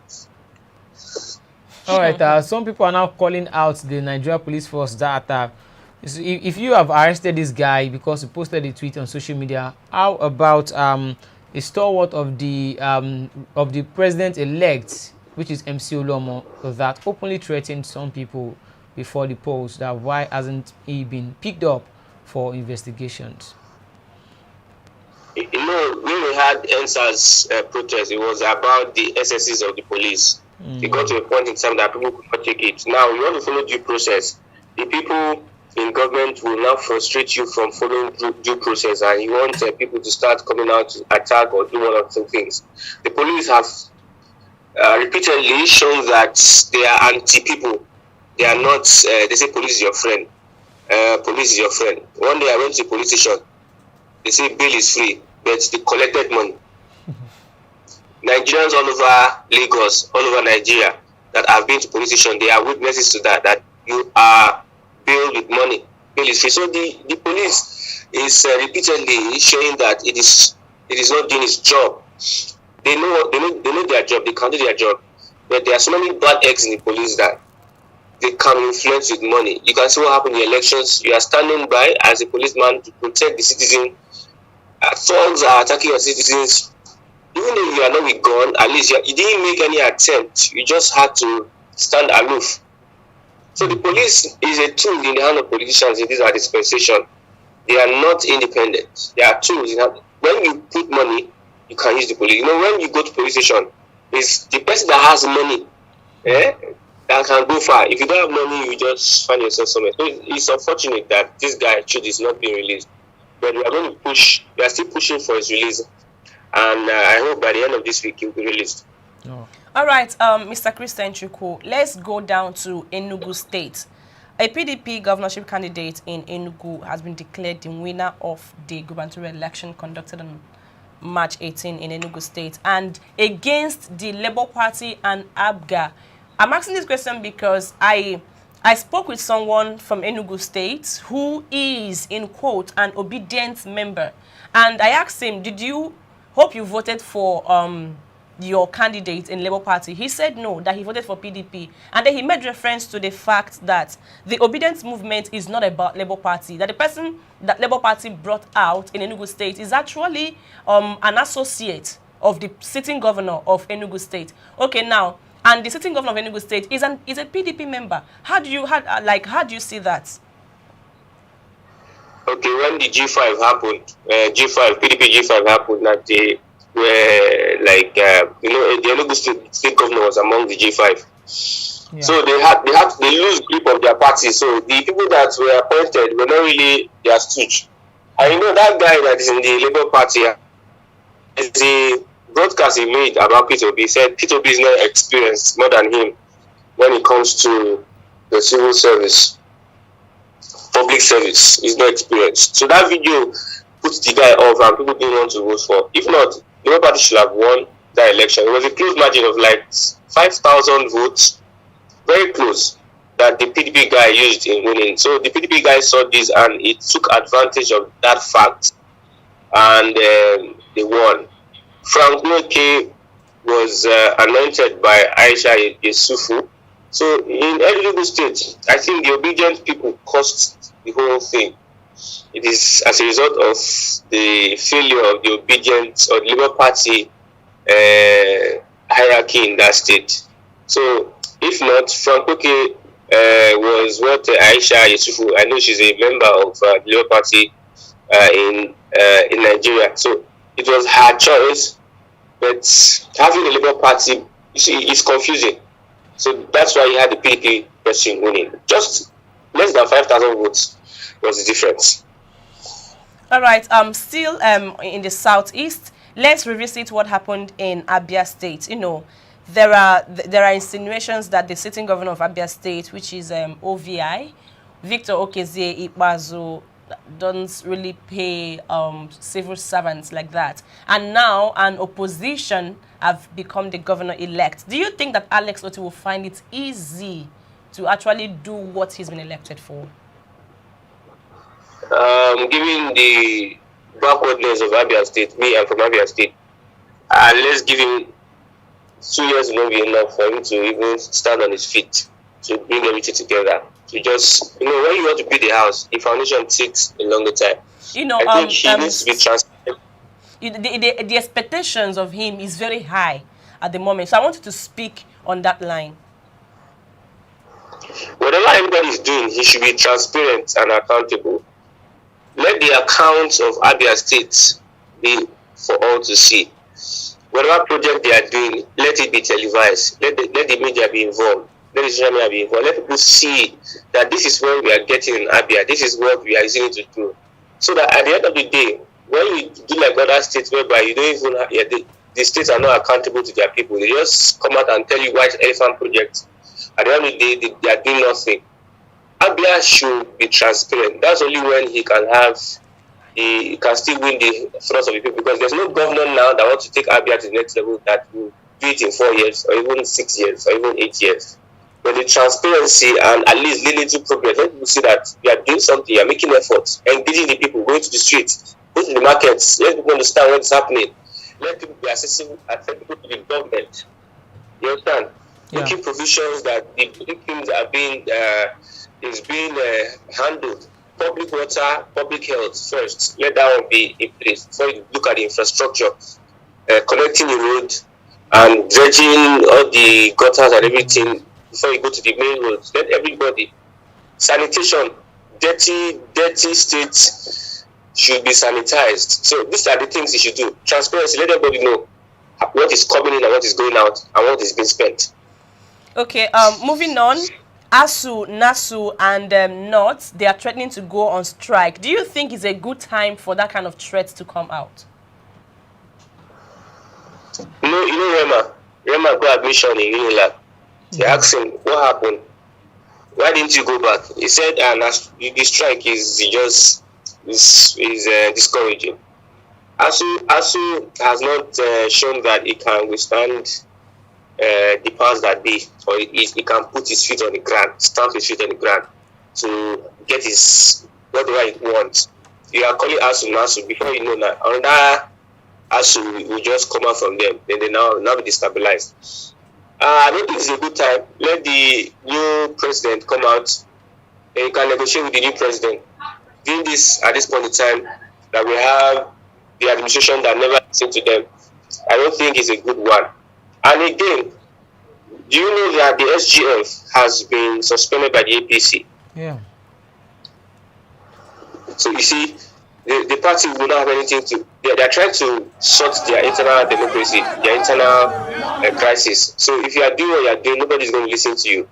All right. Some people are now calling out the Nigeria Police Force that if you have arrested this guy because he posted a tweet on social media, how about a stalwart of the president-elect, which is MC Olomo, that openly threatened some people before the polls? That why hasn't he been picked up for investigations? You know, when we had NSAS protest, it was about the SSs of the police. It got to a point in time that people could not take it. Now, you want to follow due process. The people in government will now frustrate you from following due process, and you want people to start coming out to attack or do one or two things. The police have repeatedly shown that they are anti-people. They are not, they say police is your friend. Police is your friend. One day I went to a police station. They say bail is free, but they collected money. Nigerians all over Lagos, all over Nigeria that have been to police station, they are witnesses to that you are billed with money. Bill is free. So the police is repeatedly showing that it is not doing its job. They know their job, they can do their job. But there are so many bad eggs in the police that they can influence with money. You can see what happened in the elections. You are standing by as a policeman to protect the citizen. Thugs are attacking your citizens. Even though you are not with gun, at least you didn't make any attempt. You just had to stand aloof. So the police is a tool in the hand of politicians in this dispensation. They are not independent. They are tools. When you put money, you can use the police. When you go to police station, it's the person that has money that can go far. If you don't have money, you just find yourself somewhere. So it's unfortunate that this guy is not being released. But we are going to push. We are still pushing for his release. And I hope by the end of this week, he'll be released. Oh. All right, Mr. Christian Chukwu, let's go down to Enugu State. A PDP governorship candidate in Enugu has been declared the winner of the gubernatorial election conducted on March 18 in Enugu State and against the Labour Party and ABGA. I'm asking this question because I spoke with someone from Enugu State who is, in quote, an obedient member. And I asked him, did you hope you voted for your candidate in Labour Party? He said no, that he voted for PDP. And then he made reference to the fact that the obedience movement is not about Labour Party, that the person that Labour Party brought out in Enugu State is actually an associate of the sitting governor of Enugu State. Okay, now, and the sitting governor of Enugu State is a PDP member. How do you see that? Okay, when the G5 happened, PDP G5 happened, that they were the Enugu state governor was among the G5. Yeah. So they lose grip of their party. So the people that were appointed were not really their stooge. And that guy that is in the Labour Party, is the broadcast he made about Peter Obi, said Peter Obi is not experienced more than him when it comes to the civil service. Public service is not experienced. So that video puts the guy off and people didn't want to vote for. If not, the Labour Party should have won that election. It was a close margin of 5,000 votes, very close, that the PDP guy used in winning. So the PDP guy saw this and he took advantage of that fact and they won. Frank Nweke was anointed by Aisha Yesufu. So in Enugu State, I think the obedient people caused the whole thing. It is as a result of the failure of the obedient or the Labour Party hierarchy in that state. So if not, Frank Nweke was what Aisha Yesufu, I know she's a member of the Labour Party in Nigeria. So it was her choice, but having a Labour Party, you see, is confusing. So that's why he had the PDP person winning. Just less than 5,000 votes was the difference. All right. Still in the southeast, let's revisit what happened in Abia State. There are insinuations that the sitting governor of Abia State, which is OVI, Victor Okezie Ikpeazu, don't really pay civil servants like that. And now an opposition have become the governor-elect. Do you think that Alex Otti will find it easy to actually do what he's been elected for? Given the backwardness of Abia State, I'm from Abia State, let's give him 2 years will not be enough for him to even stand on his feet, to bring everything together. To just, when you want to build a house, the foundation takes a longer time. I think he needs to be transparent. The expectations of him is very high at the moment. So I want you to speak on that line. Whatever anybody is doing, he should be transparent and accountable. Let the accounts of Abia State be for all to see. Whatever project they are doing, let it be televised. Let the media be involved. Let the social media be involved. Let people see that this is what we are getting in Abia. This is what we are using it to do. So that at the end of the day, when you do like other states whereby you don't even the states are not accountable to their people, they just come out and tell you white elephant projects. At the end of the day, they are doing nothing. Abia should be transparent. That's only when he can have he can still win the trust of the people, because there's no governor now that wants to take Abia to the next level that will do it in 4 years or even 6 years or even 8 years. But the transparency and at least little progress, let people see that you are doing something, you are making efforts, engaging the people, going to the streets, go to the markets, let people understand what is happening, let people be accessible to the government. You understand? Yeah. Making provisions that the victims are being handled. Public water, public health first. Let that one be in place before you look at the infrastructure, connecting the road and dredging all the gutters and everything before you go to the main roads. Let everybody, sanitation, dirty streets should be sanitized. So these are the things you should do. Transparency, let everybody know what is coming in and what is going out and what is being spent. Okay, moving on. ASU, NASU, and NOT, they are threatening to go on strike. Do you think it's a good time for that kind of threat to come out? You know Rema got admission in Unilag. They asked him, what happened? Why didn't you go back? He said, the strike is just discouraging. ASU has not shown that it can withstand the powers that be, or he can put his feet on the ground, stamp his feet on the ground to get his whatever he wants. You are calling ASU NASU, before you know that another ASU will just come out from them, then they now be destabilized. I don't think it's a good time. Let the new president come out, and you can negotiate with the new president. Doing this at this point in time, that we have the administration that never listened to them, I don't think it's a good one. And again, do you know that the SGF has been suspended by the APC? Yeah. So you see, the party will not have anything to. They are trying to sort their internal democracy, their internal crisis. So if you are doing what you are doing, nobody's going to listen to you.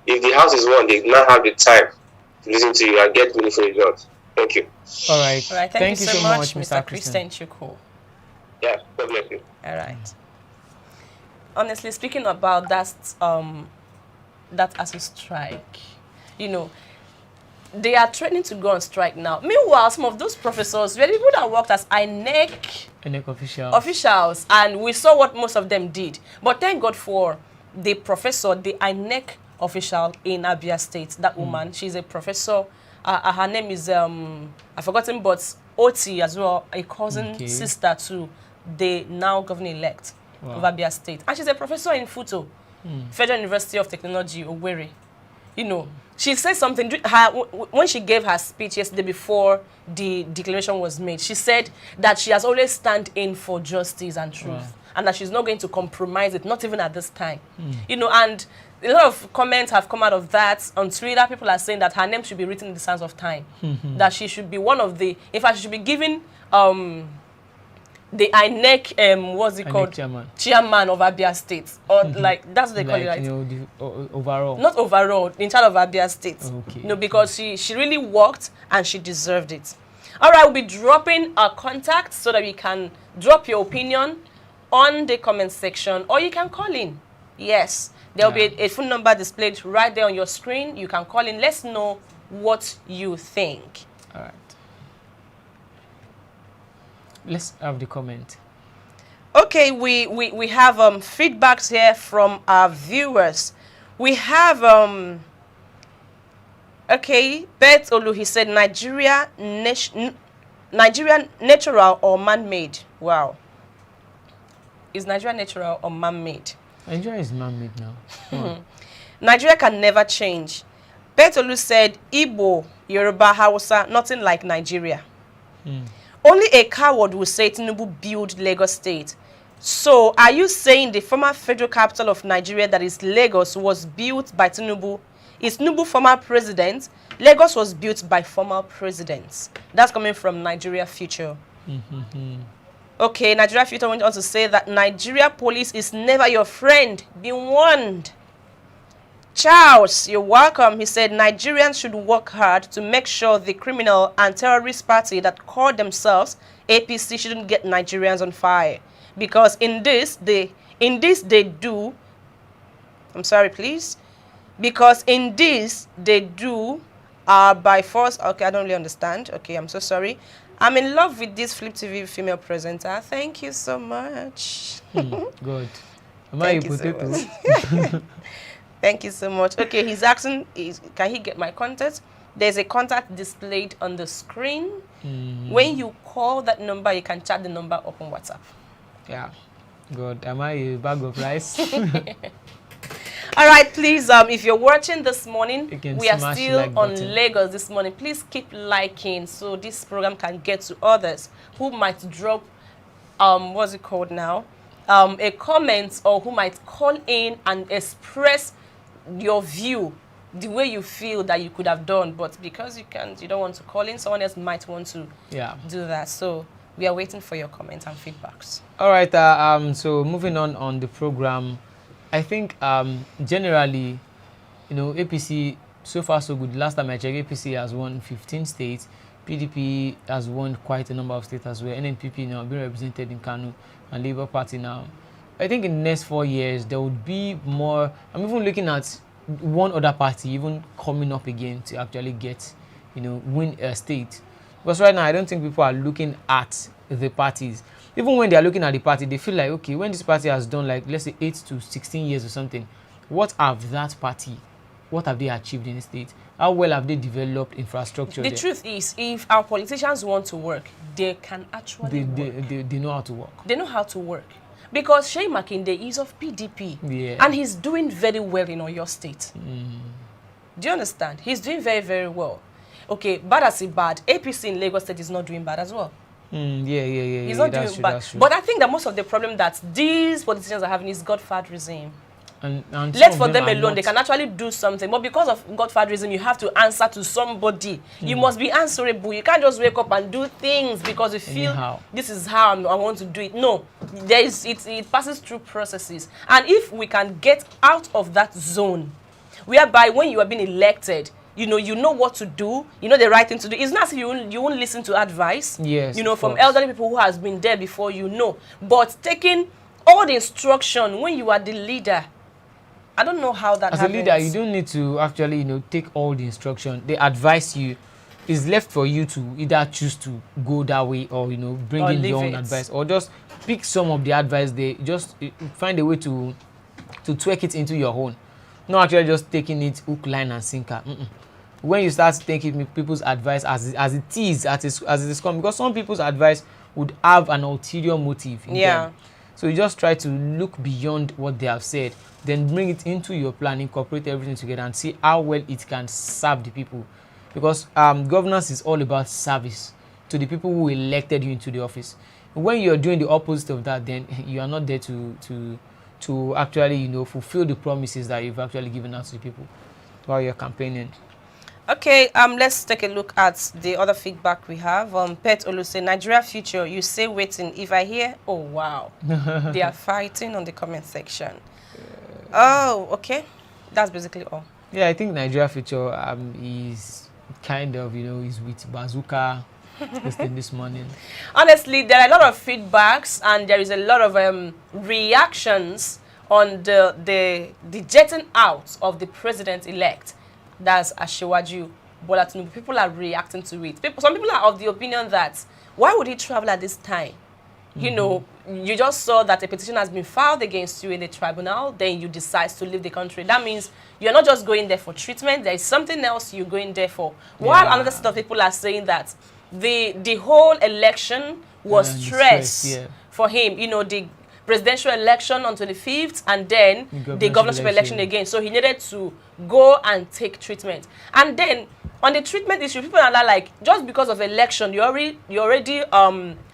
If the house is won, they do not have the time to listen to you and get meaningful results. Thank you. All right. Thank you so much, Mr. Christian Chuku. Yeah, God bless you. All right. Honestly, speaking about that ASU strike, they are threatening to go on strike now. Meanwhile, some of those professors were people that worked as INEC officials, and we saw what most of them did. But thank God for the professor, the INEC official in Abia State. That woman, she's a professor. Her name is I've forgotten, but Oti as well, a cousin sister to the now governor-elect of Abia State, and she's a professor in Futo, Federal University of Technology, Owerri. She said something when she gave her speech yesterday before the declaration was made. She said that she has always stand in for justice and truth, and that she's not going to compromise it, not even at this time. And a lot of comments have come out of that on Twitter. People are saying that her name should be written in the sands of time, that she should be one of the. In fact, she should be given the INEC, what's it called? Chairman of Abia State. Or like, that's what they call it, right? The overall. Not overall, in charge of Abia State. Okay. Because she really worked and she deserved it. All right, we'll be dropping our contact so that you can drop your opinion on the comment section, or you can call in. Yes, there will be a phone number displayed right there on your screen. You can call in. Let's know what you think. All right. Let's have the comment. Okay, we have feedbacks here from our viewers. We have okay, Bet Olu, he said Nigeria natural or man-made. Wow. Is Nigeria natural or man-made? Nigeria is man-made now. Nigeria can never change. Bet Olu said Igbo, Yoruba, Hausa, nothing like Nigeria. Only a coward will say Tinubu built Lagos State. So, are you saying the former federal capital of Nigeria, that is Lagos, was built by Tinubu? Is Tinubu former president? Lagos was built by former presidents. That's coming from Nigeria Future. Okay, Nigeria Future went on to say that Nigeria police is never your friend. Be warned. Charles, you're welcome. He said Nigerians should work hard to make sure the criminal and terrorist party that call themselves APC shouldn't get Nigerians on fire. Because in this they do. I'm sorry, please. Because in this they do by force. Okay, I don't really understand. Okay, I'm so sorry. I'm in love with this Flip TV female presenter. Thank you so much. Good. Am I a potato? Thank you so much. Okay, he's asking, can he get my contact? There's a contact displayed on the screen. When you call that number, you can chat the number up on WhatsApp. Yeah. Good. Am I a bag of rice? All right, please, if you're watching this morning, we are still like on button. Lagos this morning. Please keep liking so this program can get to others who might drop, what's it called now? A comment, or who might call in and express your view the way you feel that you could have done, but because you don't want to call in, someone else might want to do that. So we are waiting for your comments and feedbacks. All right. So moving on the program, I think generally, you know, APC so far so good. Last time I checked, APC has won 15 states. PDP has won quite a number of states as well. NNPP now being represented in Kano, and Labour Party now. I think in the next 4 years there would be more. I'm even looking at one other party even coming up again to actually get, you know, win a state. Because right now I don't think people are looking at the parties. Even when they are looking at the party, they feel like, okay, when this party has done like, let's say 8 to 16 years or something, what have they achieved in the state? How well have they developed infrastructure? The truth is, if our politicians want to work, they can actually work. They know how to work. They know how to work. Because Shey Makinde is of PDP. Yeah. And he's doing very well in Oyo State. Do you understand? He's doing very, very well. Okay, bad as bad. APC in Lagos State is not doing bad as well. He's not doing bad. But I think that most of the problem that these politicians are having is godfatherism. And Let for them alone, they can actually do something. But because of godfatherism, you have to answer to somebody. You must be answerable. You can't just wake up and do things because you feel this is how I want to do it. No, it passes through processes. And if we can get out of that zone, whereby when you are being elected, you know what to do, you know the right thing to do. It's not as if you won't listen to advice, yes, you know, from elderly people who has been there before, you know. But taking all the instruction when you are the leader, I don't know how that happens. As a leader, you don't need to actually, you know, take all the instruction. They advise you. It's left for you to either choose to go that way or, you know, bring in your own advice, or just pick some of the advice. They just find a way to twerk it into your own. Not actually just taking it hook, line, and sinker. When you start taking people's advice as it is come, because some people's advice would have an ulterior motive in them. So you just try to look beyond what they have said, then bring it into your plan, incorporate everything together, and see how well it can serve the people. Because governance is all about service to the people who elected you into the office. When you're doing the opposite of that, then you are not there to actually, you know, fulfill the promises that you've actually given out to the people while you're campaigning. Okay, let's take a look at the other feedback we have. Pet Oluse, Nigeria future, you say waiting. If I hear, oh wow, they are fighting on the comment section. Oh, okay, that's basically all. Yeah, I think Nigeria future is kind of, you know, is with Bazooka this morning. Honestly, there are a lot of feedbacks and there is a lot of reactions on the jetting out of the president-elect. That's Asiwaju Bola Tinubu. People are reacting to it. Some people are of the opinion that why would he travel at this time? You know, you just saw that a petition has been filed against you in the tribunal, then you decide to leave the country. That means you're not just going there for treatment, there is something else you're going there for. While another set of people are saying that the whole election was stress for him. You know, the presidential election on 25th and then the governorship election again. So he needed to go and take treatment. And then on the treatment issue, people are like, just because of election, you're already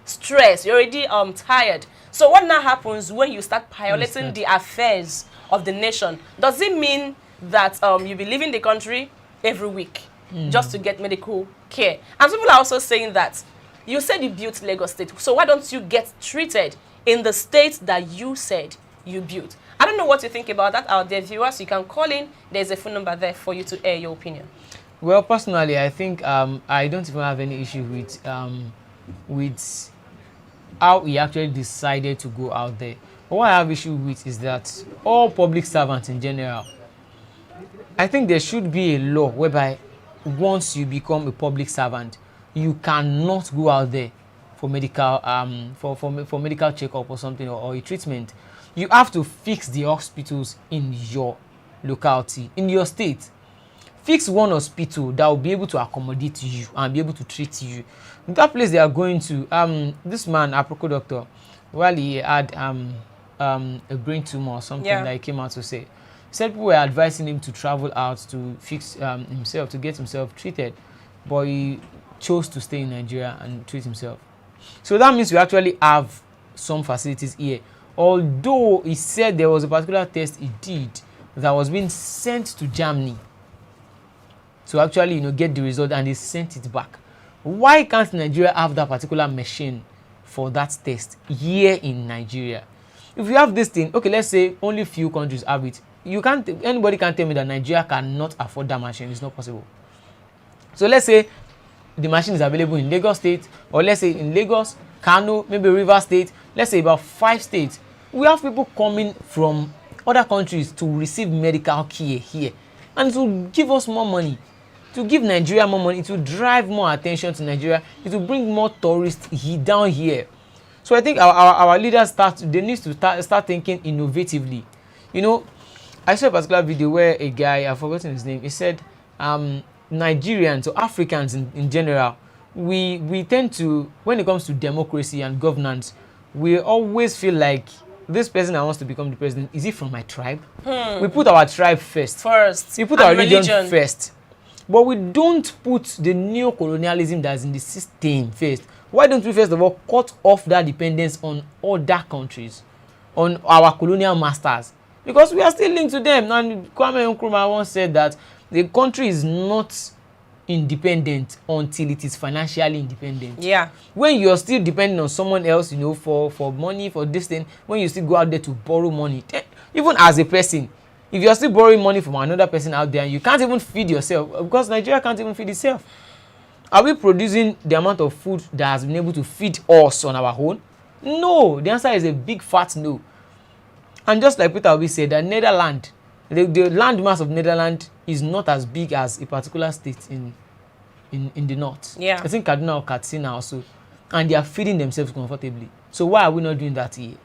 stressed, you're already tired. So what now happens when you start piloting the affairs of the nation? Does it mean that you'll be leaving the country every week just to get medical care? And people are also saying that you said you built Lagos State, so why don't you get treated in the state that you said you built? I don't know what you think about that out there, viewers. You can call in. There's a phone number there for you to air your opinion. Well, personally, I think I don't even have any issue with how he actually decided to go out there. But what I have issue with is that all public servants in general, I think there should be a law whereby once you become a public servant, you cannot go out there for medical for medical checkup or something, or a treatment. You have to fix the hospitals in your locality, in your state. Fix one hospital that will be able to accommodate you and be able to treat you. That place they are going to, this man, Aproko doctor, while he had a brain tumor or something that he came out to say, he said people were advising him to travel out to fix himself, to get himself treated, but he chose to stay in Nigeria and treat himself. So that means we actually have some facilities here. Although he said there was a particular test he did that was being sent to Germany to actually, get the result, and they sent it back. Why can't Nigeria have that particular machine for that test here in Nigeria? If you have this thing, okay, let's say only few countries have it. Anybody can tell me that Nigeria cannot afford that machine. It's not possible. So let's say the machine is available in Lagos State, or let's say in Lagos, Kano, maybe River State, let's say about 5 states. We have people coming from other countries to receive medical care here, and it will give us more money. To give Nigeria more money, it will drive more attention to Nigeria. It will bring more tourists down here. So I think our leaders need to start thinking innovatively. I saw a particular video where a guy, I've forgotten his name, he said Nigerians or Africans in general, we tend to, when it comes to democracy and governance, we always feel like this person that wants to become the president, is he from my tribe? We put our tribe first. We put our religion first. But we don't put the neo-colonialism that's in the system first. Why don't we first of all cut off that dependence on other countries, on our colonial masters? Because we are still linked to them. And Kwame Nkrumah once said that the country is not independent until it is financially independent. Yeah. When you're still depending on someone else, for money, for this thing, when you still go out there to borrow money, even as a person, if you're still borrowing money from another person out there and you can't even feed yourself, because Nigeria can't even feed itself, are we producing the amount of food that has been able to feed us on our own? No. The answer is a big fat no. And just like Peter Obi said, that Netherlands, the land mass of Netherlands is not as big as a particular state in the north. Yeah. I think Kaduna or Katsina also. And they are feeding themselves comfortably. So why are we not doing that here?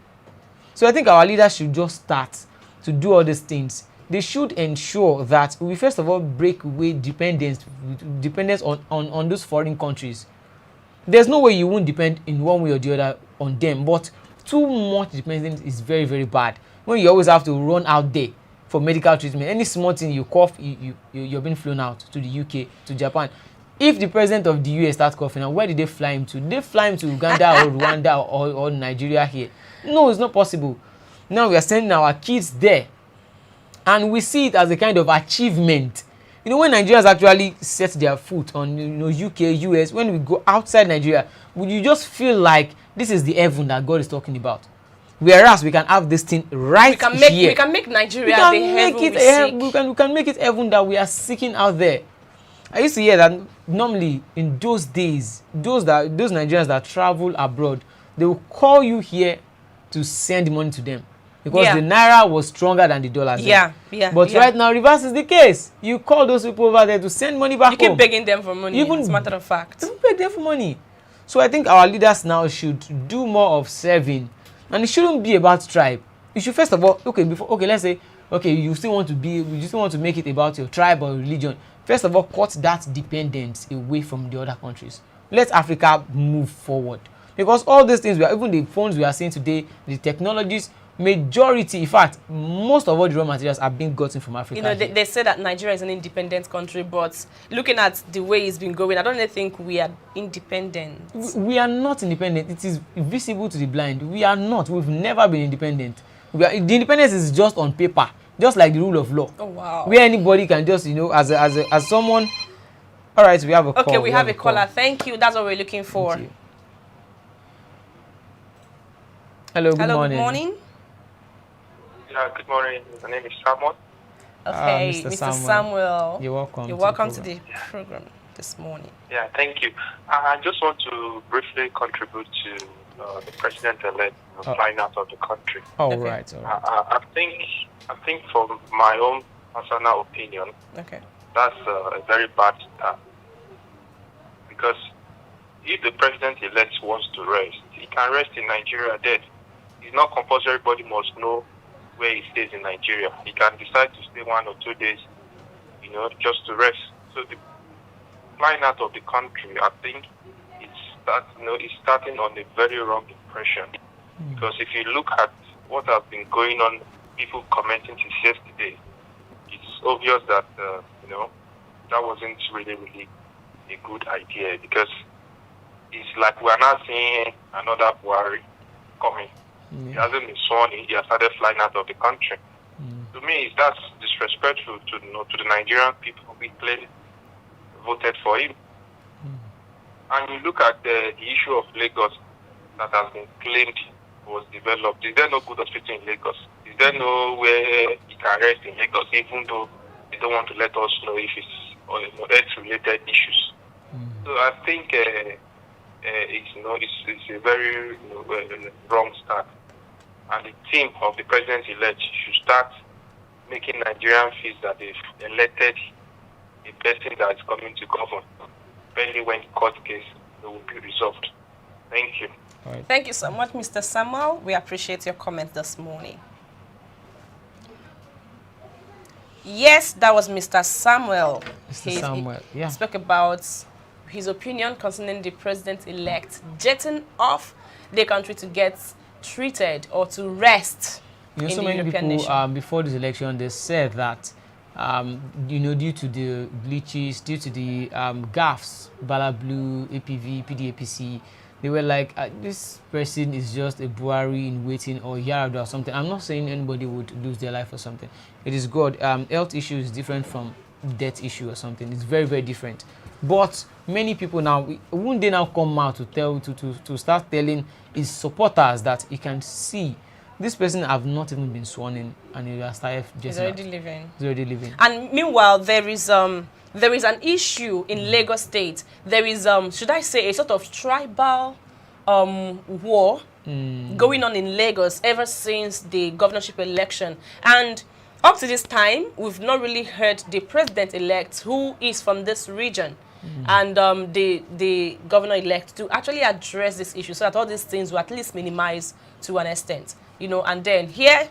So I think our leaders should just start to do all these things. They should ensure that we first of all break away dependence on those foreign countries. There's no way you won't depend in one way or the other on them, but too much dependence is very, very bad. When you always have to run out there for medical treatment, any small thing you cough, you're being flown out to the UK, to Japan. If the president of the US starts coughing, and where did they fly him to? Did they fly him to Uganda or Rwanda or Nigeria here? No, it's not possible. Now we are sending our kids there, and we see it as a kind of achievement. When Nigerians actually set their foot on UK, US, when we go outside Nigeria, would you just feel like this is the heaven that God is talking about? Whereas we can have this thing right here. We can make Nigeria the heaven we seek. We can make it heaven that we are seeking out there. I used to hear that normally in those days, those Nigerians that travel abroad, they will call you here to send money to them. Because the naira was stronger than the dollar. But right now, reverse is the case. You call those people over there to send money back home. You keep begging them for money, as a matter of fact. You beg them for money. So I think our leaders now should do more of serving. And it shouldn't be about tribe. You should first of all, let's say, you still want to make it about your tribe or religion. First of all, cut that dependence away from the other countries. Let Africa move forward. Because all these things, even the phones we are seeing today, the technologies, majority, in fact, most of all the raw materials are being gotten from Africa. They say that Nigeria is an independent country, but looking at the way it's been going, I don't really think we are independent. We are not independent. It is visible to the blind. We are not. We've never been independent. The independence is just on paper, just like the rule of law. Oh wow! Where anybody can just, as someone. All right, we have a call. Okay, we have a caller. Thank you. That's what we're looking for. Hello. Good morning. Good morning. Yeah, good morning. My name is Samuel. Okay, Mr. Samuel. You're welcome. You're welcome to the program this morning. Yeah, thank you. I just want to briefly contribute to the president-elect flying out of the country. All right. I think from my own personal opinion, that's a very bad start. Because if the president-elect wants to rest, he can rest in Nigeria then. It's not compulsory, everybody must know where he stays in Nigeria. He can decide to stay 1 or 2 days, just to rest. So the flying out of the country, I think it's starting on a very wrong impression. Because if you look at what has been going on, people commenting since yesterday, it's obvious that, that wasn't really a good idea, because it's like we're not seeing another Buhari coming. He hasn't been sworn in, he has started flying out of the country. To me, that's disrespectful to the Nigerian people who clearly voted for him. And you look at the issue of Lagos that has been claimed was developed. Is there no good hospital in Lagos? Is there no way he can rest in Lagos, even though they don't want to let us know if it's health-related issues? So I think it's a very wrong start. And the team of the president-elect should start making Nigerians feel that they've elected a person that is coming to govern, especially when the court case will be resolved. Thank you. Right. Thank you so much, Mr. Samuel. We appreciate your comment this morning. Yes, that was Mr. Samuel. He spoke about his opinion concerning the president-elect jetting off the country to get treated or to rest in so the many European people nation. Before this election, they said that due to the glitches, due to the gaffes, Bala Blue, APV, PDAPC, they were like, this person is just a Buhari in waiting or Yar'Adua or something. I'm not saying anybody would lose their life or something. It is good. Health issue is different from death issue or something. It's very, very different. But many people now, won't they now come out to start telling his supporters that he can see this person have not even been sworn in and he has started just He's already living. He's already living. And meanwhile, there is an issue in Lagos State. There is should I say, a sort of tribal war going on in Lagos ever since the governorship election. And up to this time, we've not really heard the president-elect who is from this region and the governor-elect to actually address this issue so that all these things will at least minimize to an extent. And then here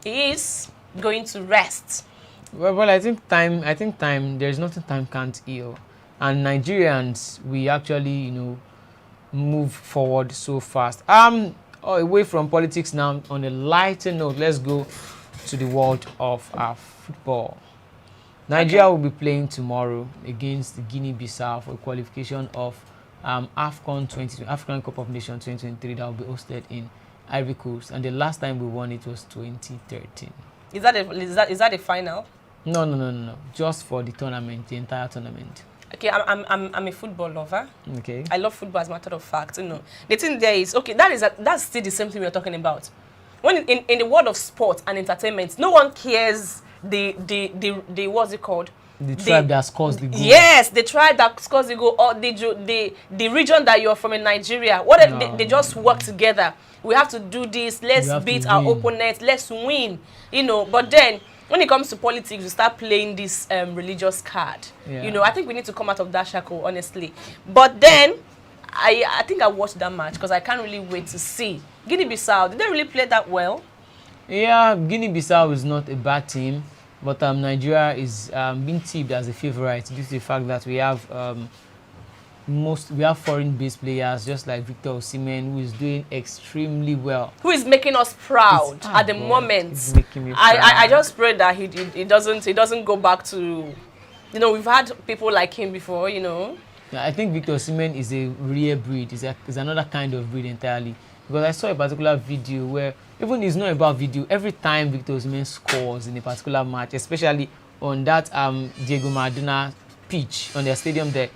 he is going to rest. Well, I think time, there's nothing time can't heal. And Nigerians, we actually, move forward so fast. Away from politics now, on a lighter note, let's go to the world of football. Nigeria will be playing tomorrow against Guinea-Bissau for qualification of African Cup of Nations 2023 that will be hosted in Ivory Coast. And the last time we won it was 2013. Is that a final? No. Just for the tournament, the entire tournament. Okay, I'm a football lover. Okay. I love football as a matter of fact. The thing there is, okay, that's still the same thing we're talking about. When in the world of sport and entertainment, no one cares the what's it called? The tribe that scores the goal. Yes, the tribe that scores the goal, or the region that you're from in Nigeria. They just work together. We have to do this. Let's beat our opponent. Let's win. But then when it comes to politics, we start playing this religious card. Yeah. I think we need to come out of that shackle, honestly. But then I think I watched that match because I can't really wait to see. Guinea-Bissau, did they really play that well? Yeah, Guinea-Bissau is not a bad team, but Nigeria is being tipped as a favorite due to the fact that we have foreign-based players just like Victor Osimhen, who is doing extremely well. Who is making us proud at the moment. It's making me proud. I just pray that he doesn't go back to, we've had people like him before, Yeah, I think Victor Osimhen is a rare breed. It's another kind of breed entirely. Because I saw a particular video where, even it's not about video, every time Victor Osimhen scores in a particular match, especially on that Diego Maradona pitch on their stadium there,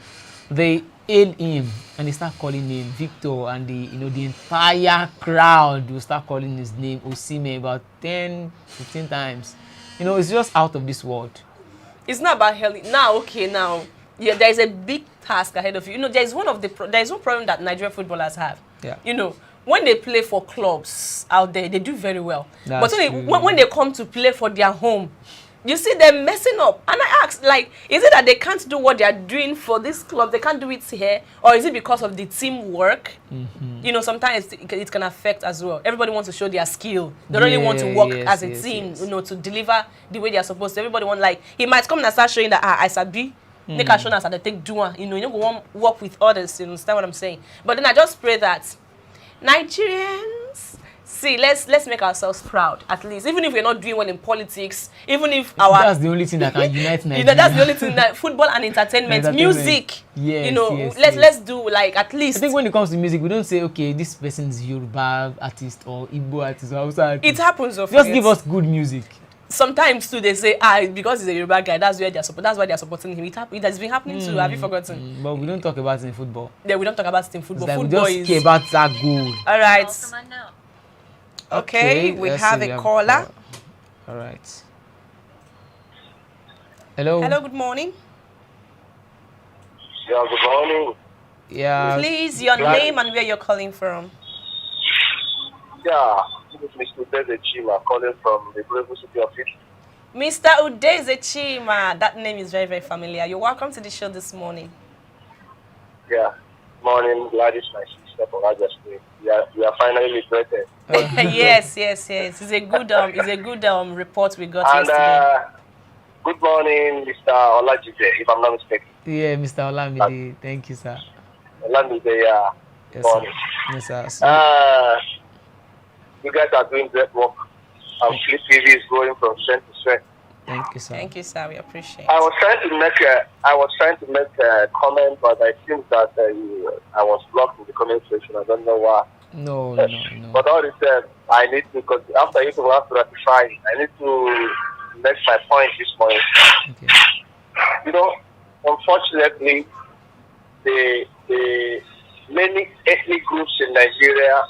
they hail him and they start calling him Victor, and the entire crowd will start calling his name Osimhen about 10-15 times. It's just out of this world. It's not about hailing. Now, yeah, there is a big task ahead of you. There is one problem that Nigerian footballers have. Yeah. When they play for clubs out there, they do very well. But when they come to play for their home, You see them messing up. And I asked, like, is it that they can't do what they are doing for this club? They can't do it here? Or is it because of the teamwork? You know, sometimes it can affect as well. Everybody wants to show their skill. They don't really want to work as a team, you know, to deliver the way they are supposed to. Everybody want, like, he might come and start showing that, I sabi. They can show us how to take doing. You know, you don't want to work with others. You understand what I'm saying? But then I just pray that Nigerians, see, let's make ourselves proud, at least. Even if we're not doing well in politics, even if that's the only thing that can unite Nigeria. You know, that's the only thing that football and entertainment, music. Yes, you know, yes, let's do, like, at least. I think when it comes to music, we don't say, okay, this person is Yoruba artist or Igbo artist or Hausa artist. It happens, of just give us good music. Sometimes too they say, because he's a Yoruba guy, that's why they're supporting him. It has been happening too. Have you forgotten? But we don't talk about it in football. Yeah, we don't talk about it in football. Like Football we just care about that goal. All right. Okay, we have a caller. All right. Hello. Hello, good morning. Yeah, good morning. Yeah. Please, your name and where you're calling from. Yeah, this is Mr. Udeze calling from the beautiful city of Italy. Mr. Udeze Chima, that name is very, very familiar. You're welcome to the show this morning. Yeah, morning, Gladys, my sister from Abia State. We are finally liberated. Yes. It's a good report we got and, yesterday. Good morning, Mr. Olajibe, if I'm not mistaken. Yeah, Mr. Olamide. Thank you, sir. Olamide, yeah. Yes, morning. Sir. Yes, sir. You guys are doing great work. Flip TV is going from strength to strength. Thank you, sir. Thank you, sir. We appreciate. I was trying to make a comment, but I think that I was blocked in the comment section. I don't know why. No. But all this said, I need to, because after you to have to ratify, I need to make my point this morning. Okay. You know, unfortunately, the many ethnic groups in Nigeria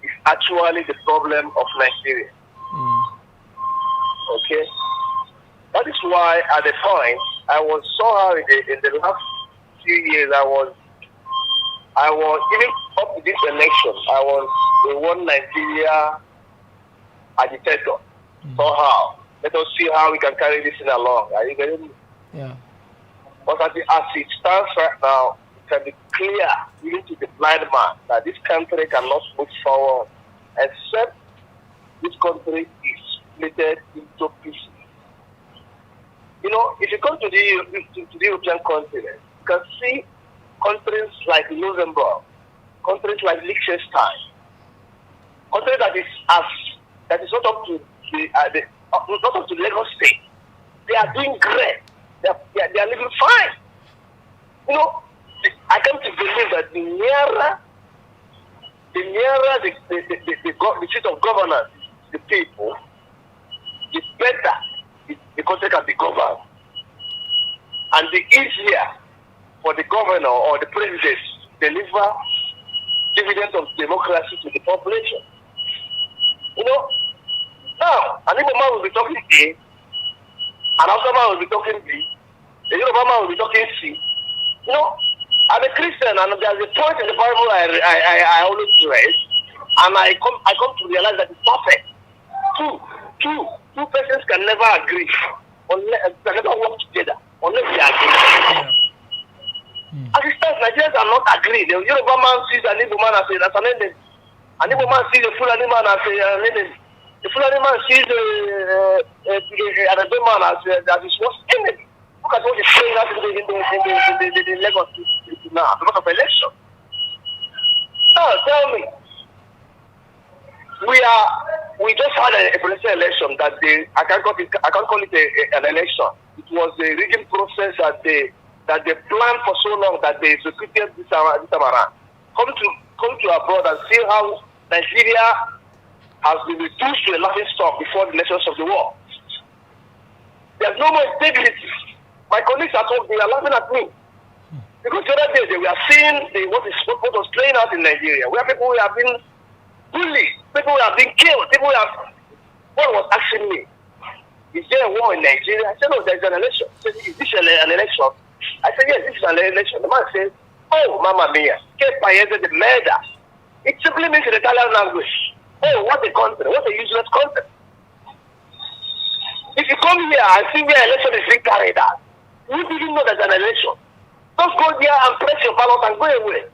is actually the problem of Nigeria. Okay? That is why at the point I was somehow in the last few years I was even up to this election I was a one Nigeria agitator. Somehow. Let us see how we can carry this thing along. Are you getting me? Yeah. But as it stands right now, it can be clear, even to the blind man, that this country cannot move forward except this country is split into pieces. You know, if you come to the European continent, you can see countries like Luxembourg, countries like Liechtenstein, countries that is not up to not up to Lagos State. They are doing great. They are living fine. You know, I come to believe that the nearer the seat of governance, the people, the better the country can be governed. And the easier for the governor or the president to deliver dividends of democracy to the population. You know, now, an Igbo man will be talking A, an Hausa man will be talking B, a Yoruba man will be talking C. You know, I'm a Christian, and there's a point in the Bible I always raise, and I come to realize that it's perfect. Two persons can never agree, can never work together unless they agree. As it stands, Nigerians are not agreed. The Yoruba man sees an Igbo man as an enemy. An Igbo man sees a Fulani man as an enemy. The Fulani man sees an Igbo man as his worst enemy. Look at what he's saying out in Lagos now because of election. Now tell me, we just had a presidential election that I can't call it an election. It was a rigging process that they planned for so long that they executed this time around. Come to abroad and see how Nigeria has been reduced to a laughing stock before the nations of the world. There's no more integrity. My colleagues at home, they are laughing at me. Because the other day, they were seeing what was playing out in Nigeria, where people have been bullied, people have been killed, one was asking me, is there a war in Nigeria? I said, no, there's an election. He said, is this an election? I said, yes, this is an election. The man said, oh, mamma mia, que paese de murder. It simply means in Italian language, oh, what a country, what a useless country. If you come here and see where election is being carried out, you didn't know there's an election. Just go there and press your ballot and go away.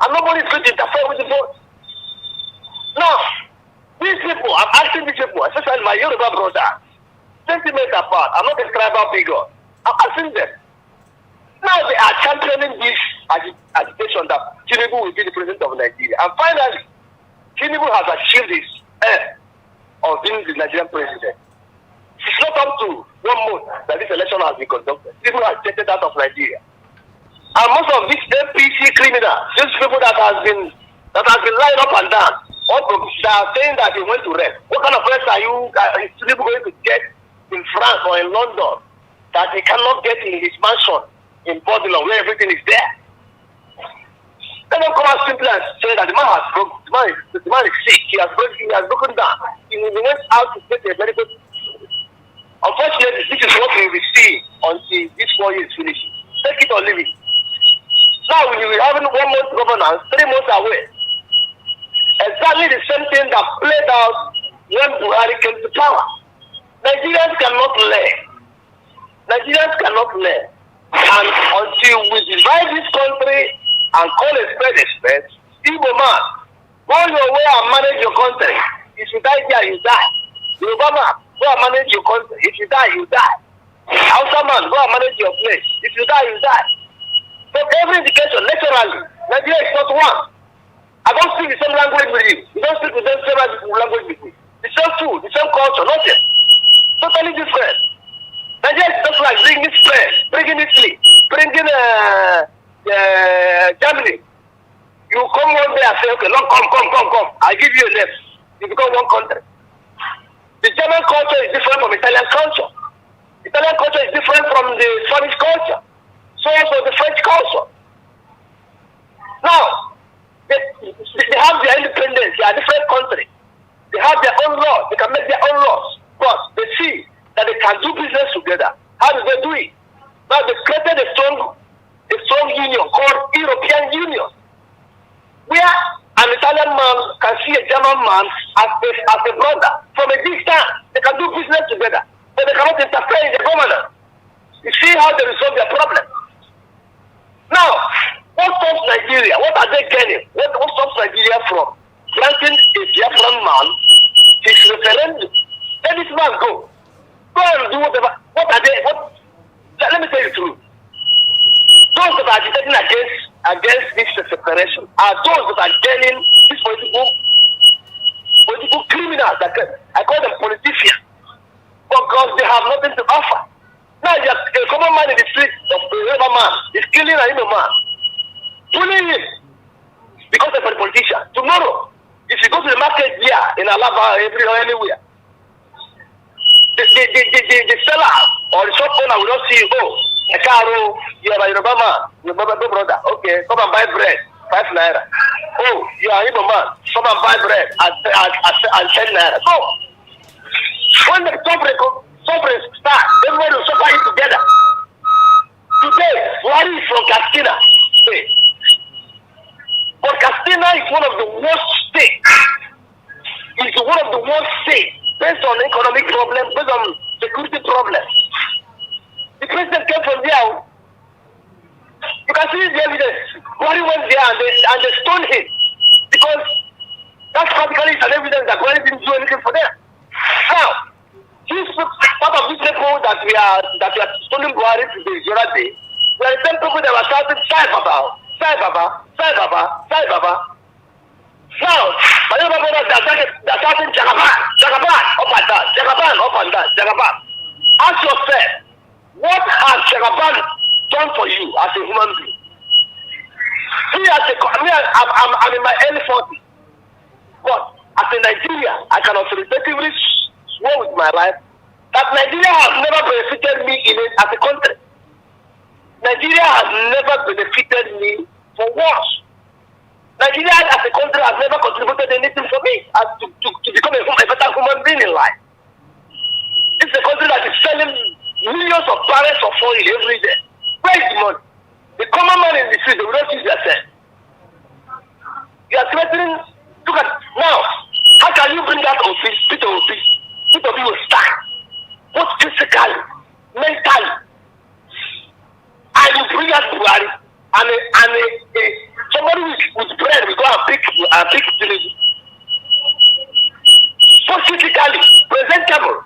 And nobody's going to interfere with the vote. Now, these people, I'm asking these people, especially my Yoruba brother, sentiments apart, I'm not a tribal figure. I'm asking them. Now they are championing this agitation that Tinubu will be the president of Nigeria. And finally, Tinubu has achieved his end of being the Nigerian president. It's not up to 1 month that this election has been conducted. People are jetted out of Nigeria. And most of these APC criminals, these people that has been lying up and down, that are saying that they went to rest. What kind of rest are you Tinubu going to get in France or in London that he cannot get in his mansion in Babylon where everything is there? They don't come out simply and say that the man has broken, the man is sick, he has broken down. He went out to get a medical. Unfortunately, this is what we will see until this 4 years finishes. Take it or leave it. Now we will have 1 month governance, 3 months away. Exactly the same thing that played out when Buhari came to power. Nigerians cannot learn. Nigerians cannot learn. And until we divide this country and call a spade, Igbo man, go your way and manage your country. If you die here, you die. Yoruba man, go and manage your country. If you die, you die. Hausa man, go and manage your place. If you die, you die. So every indication, naturally, Nigeria is not one. I don't speak the same language with you. You don't speak the same language with me. The same food, the same culture, nothing. Totally different. Nigeria is just like bringing Spain, bringing Italy, bringing Germany. You come one day and say, okay, long, come. I give you a name. You become one country. The German culture is different from Italian culture. Italian culture is different from the Spanish culture. So also the French culture. Now, they have their independence. They are different countries. They have their own laws. They can make their own laws. But they see that they can do business together. How do they do it? Now they created a strong union called European Union, where an Italian man can see a German man as a brother. From a distance, they can do business together, but they cannot interfere in the governance. You see how they resolve their problem. Now, what stops Nigeria? What are they gaining? What stops Nigeria from granting a Biafran man his referendum? Let this man go. Go and do whatever. What are they? Let me tell you the truth. Those that are agitating against this separation are those that are gaining these political criminals. I call them politicians because they have nothing to offer. Now, a common man in the street of a river man is killing an Igbo man, pulling him because of a politician. Tomorrow, if you go to the market here in Alaba or anywhere, the seller or the shop owner will not see you. Oh, Ekaro, you are a Yoruba man, your brother. Okay, come and buy bread, 5 naira. Oh, you are Igbo man, come and buy bread at 10 naira. No. When the suffering start, everybody will suffer it together. Today, Buhari is from Katsina State. But Katsina is one of the worst states. It's one of the worst states based on economic problems, based on security problems. The president came from there. You can see the evidence. Buhari went there and they stoned him because that's practically an evidence that Buhari didn't do anything for them. Now, part of these people that we are stoning Buhari today, the other day, we are the same people that were shouting, Sai Baba. Now, my other brothers are shouting Jagaban, up and down. Ask yourself, what has Jagaban done for you as a human being? I'm in my early 40s, but as a Nigerian, I can authoritatively swear with my life that Nigeria has never benefited me as a country. Nigeria has never benefited me for once. Nigeria as a country has never contributed anything for me as to become a better human being in life. It's a country that is selling millions of barrels of oil every day. Where is the money? The common man in the street, they will not use their sense. You are threatening. Look at now. How can you bring that office? Peter will stand. both physically, mentally. And you bring out Buhari, and somebody with brain will go and pick Tinubu. Both physically, presentable.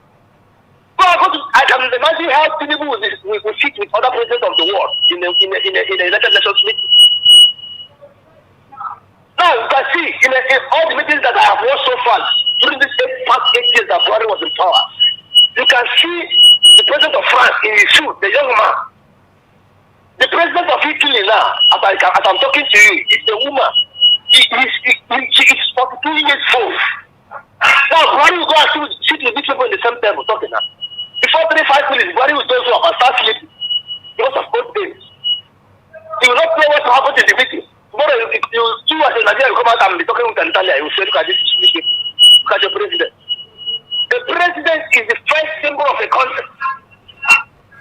I can imagine how Tinubu will sit with other presidents of the world in a United Nations meeting. Now you can see in all the meetings that I have watched so far during these past 8 years that Buhari was in power, you can see the president of France in his suit, the young man. The president of Italy now, as I'm talking to you, is a woman. She is 42 years old. Now Buhari will go and sit with these people in the same table talking now. Before 35 minutes, Buhari will doze off and start sleeping because of old days. He will not know what will happen in the meeting. Tomorrow, you as a Nigerian will come out and be talking with Natalia. You will say, look at this meeting. Look at your president. The president is the first symbol of a country.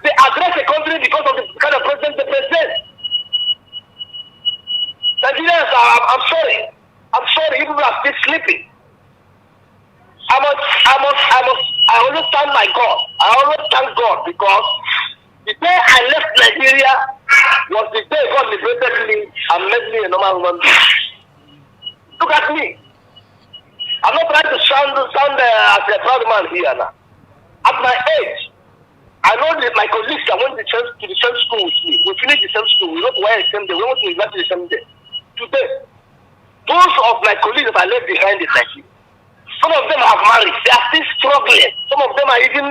They address a country because of the kind of president they present. Nigerians, I'm sorry. I'm sorry, you people are still sleeping. I always thank my God. I always thank God because the day I left Nigeria was the day God liberated me and made me a normal human being. Look at me. I'm not trying to sound as a proud man here now. At my age, I know that my colleagues that went to the same school with me. We finished the same school. We went to the same day. We went to university the same day. Today, those of my colleagues that I left behind in Nigeria, some of them have married. They are still struggling. Some of them are even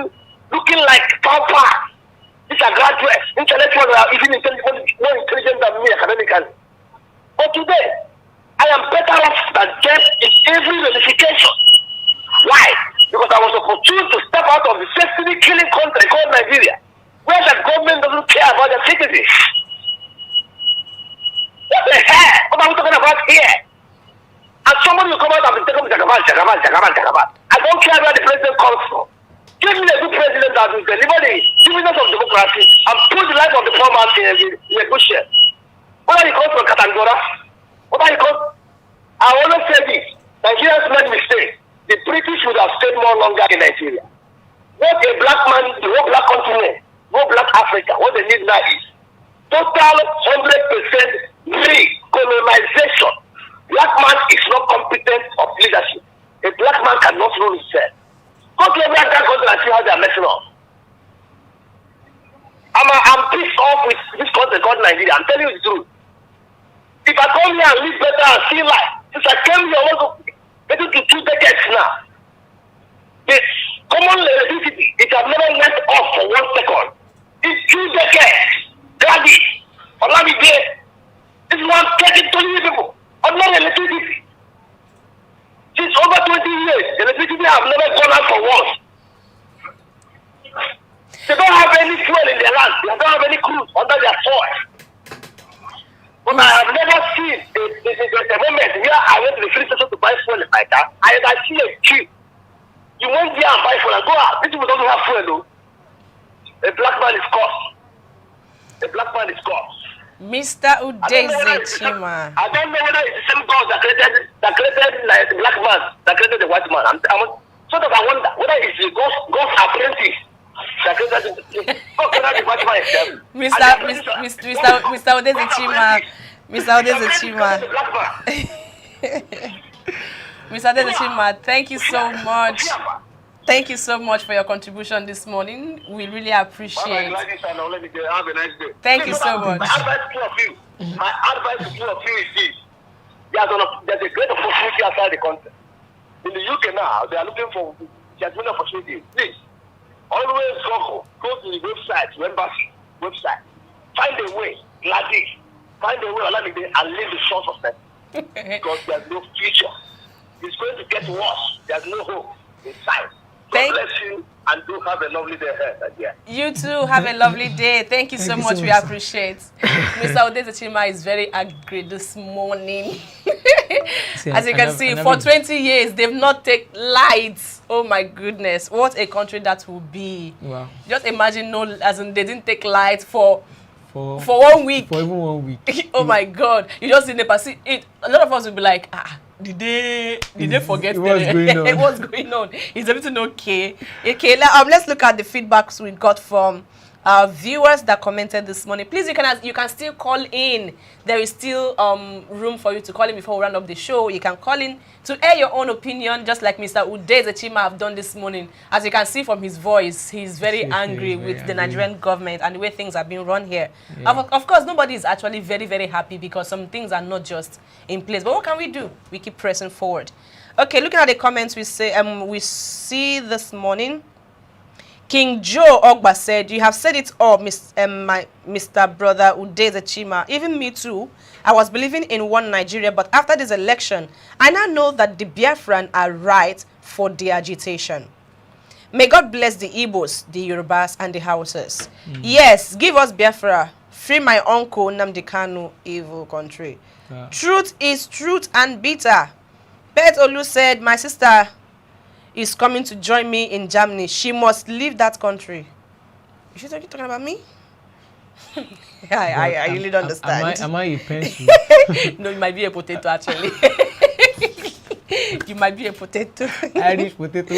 looking like papa. These are graduates. Intellectuals are even more intelligent than me academically. But today, I am better off than them in every ramification. Why? Because I was opportune to step out of the safety killing country called Nigeria, where the government doesn't care about their citizens. What the hell? What are we talking about here? And somebody will come out and be taking Jagaban. I don't care where the president comes from. Give me a good president that will deliver the dividends of democracy and put the life of the poor man in a good share. Whether he comes from Katangora, whether he comes, I always say this, Nigerians made mistakes. The British would have stayed more longer in Nigeria. What a black man, the whole black continent, whole black Africa, what they need now is total 100% re-colonization. Black man is not competent of leadership. A black man cannot rule himself. Go to every other country and see how they are messing up. I'm pissed off with this country called Nigeria. I'm telling you the truth. If I come here and live better and see life, since I came here almost getting to 2 decades now, this common electricity, it has never went off for 1 second. In 2 decades, Gandhi, Olamide, this is what I'm taking to you people. Ordinary electricity. Since over 20 years, electricity have never gone out for once. They don't have any fuel in their land. They don't have any crude under their soil. But I have never seen a moment where I went to the free station to buy fuel in my car. I see a queue. You went there and buy fuel and go out. These people don't have fuel though. A black man is cursed. A black man is cursed. Mr. Udeze Chima. I don't know whether it's the same God that created like the black man that created the white man. I'm sort of I wonder whether it's the God's apprentice that created the white man itself. Mr. Udeze Chima. Mr. Udeze Chima. Mr. Udeze Chima, thank you so much. Thank you so much for your contribution this morning. We really appreciate it. Thank you so much. My advice to you is this. There's a great opportunity outside the country. In the UK now, they are looking for genuine opportunities. Please, always go to the website, embassy website. Find a way, gladly. Find a way, and leave the source of them. Because there's no future. It's going to get worse. There's no hope in sight. God bless you and do have a lovely day ahead. Yeah. You too have a lovely day. Thank you so much. We appreciate. Mr. Udeze Chima is very angry this morning. As you can see, for 20 years they've not taken lights. Oh my goodness, what a country that will be. Wow. Just imagine, no, as in they didn't take lights for 1 week. For even 1 week. Oh my God, you just in the Pacific. A lot of us will be like, Did they forget what's going on? what's going on? Is everything okay? Okay, let's look at the feedbacks we got from viewers that commented this morning. Please, you can still call in. There is still room for you to call in before we round up the show. You can call in to air your own opinion, just like Mr. Udeze Chima have done this morning. As you can see from his voice, he's very angry with the Nigerian government and the way things are being run here. Yeah. Of course, nobody is actually very, very happy because some things are not just in place. But what can we do? We keep pressing forward. Okay, looking at the comments, we see this morning. King Joe Ogba said, "You have said it all, Mr. Brother Udeze Chima. Even me too. I was believing in one Nigeria, but after this election, I now know that the Biafran are right for the agitation. May God bless the Igbos, the Yorubas, and the Hausas. Yes, give us Biafra. Free my uncle Nnamdi Kanu, evil country. Truth is truth and bitter." Bet Olu said, "My sister is coming to join me in Germany. She must leave that country." Is she talking about me? I really don't understand. Am I a pencil? No, you might be a potato actually. You might be a potato. Irish potato.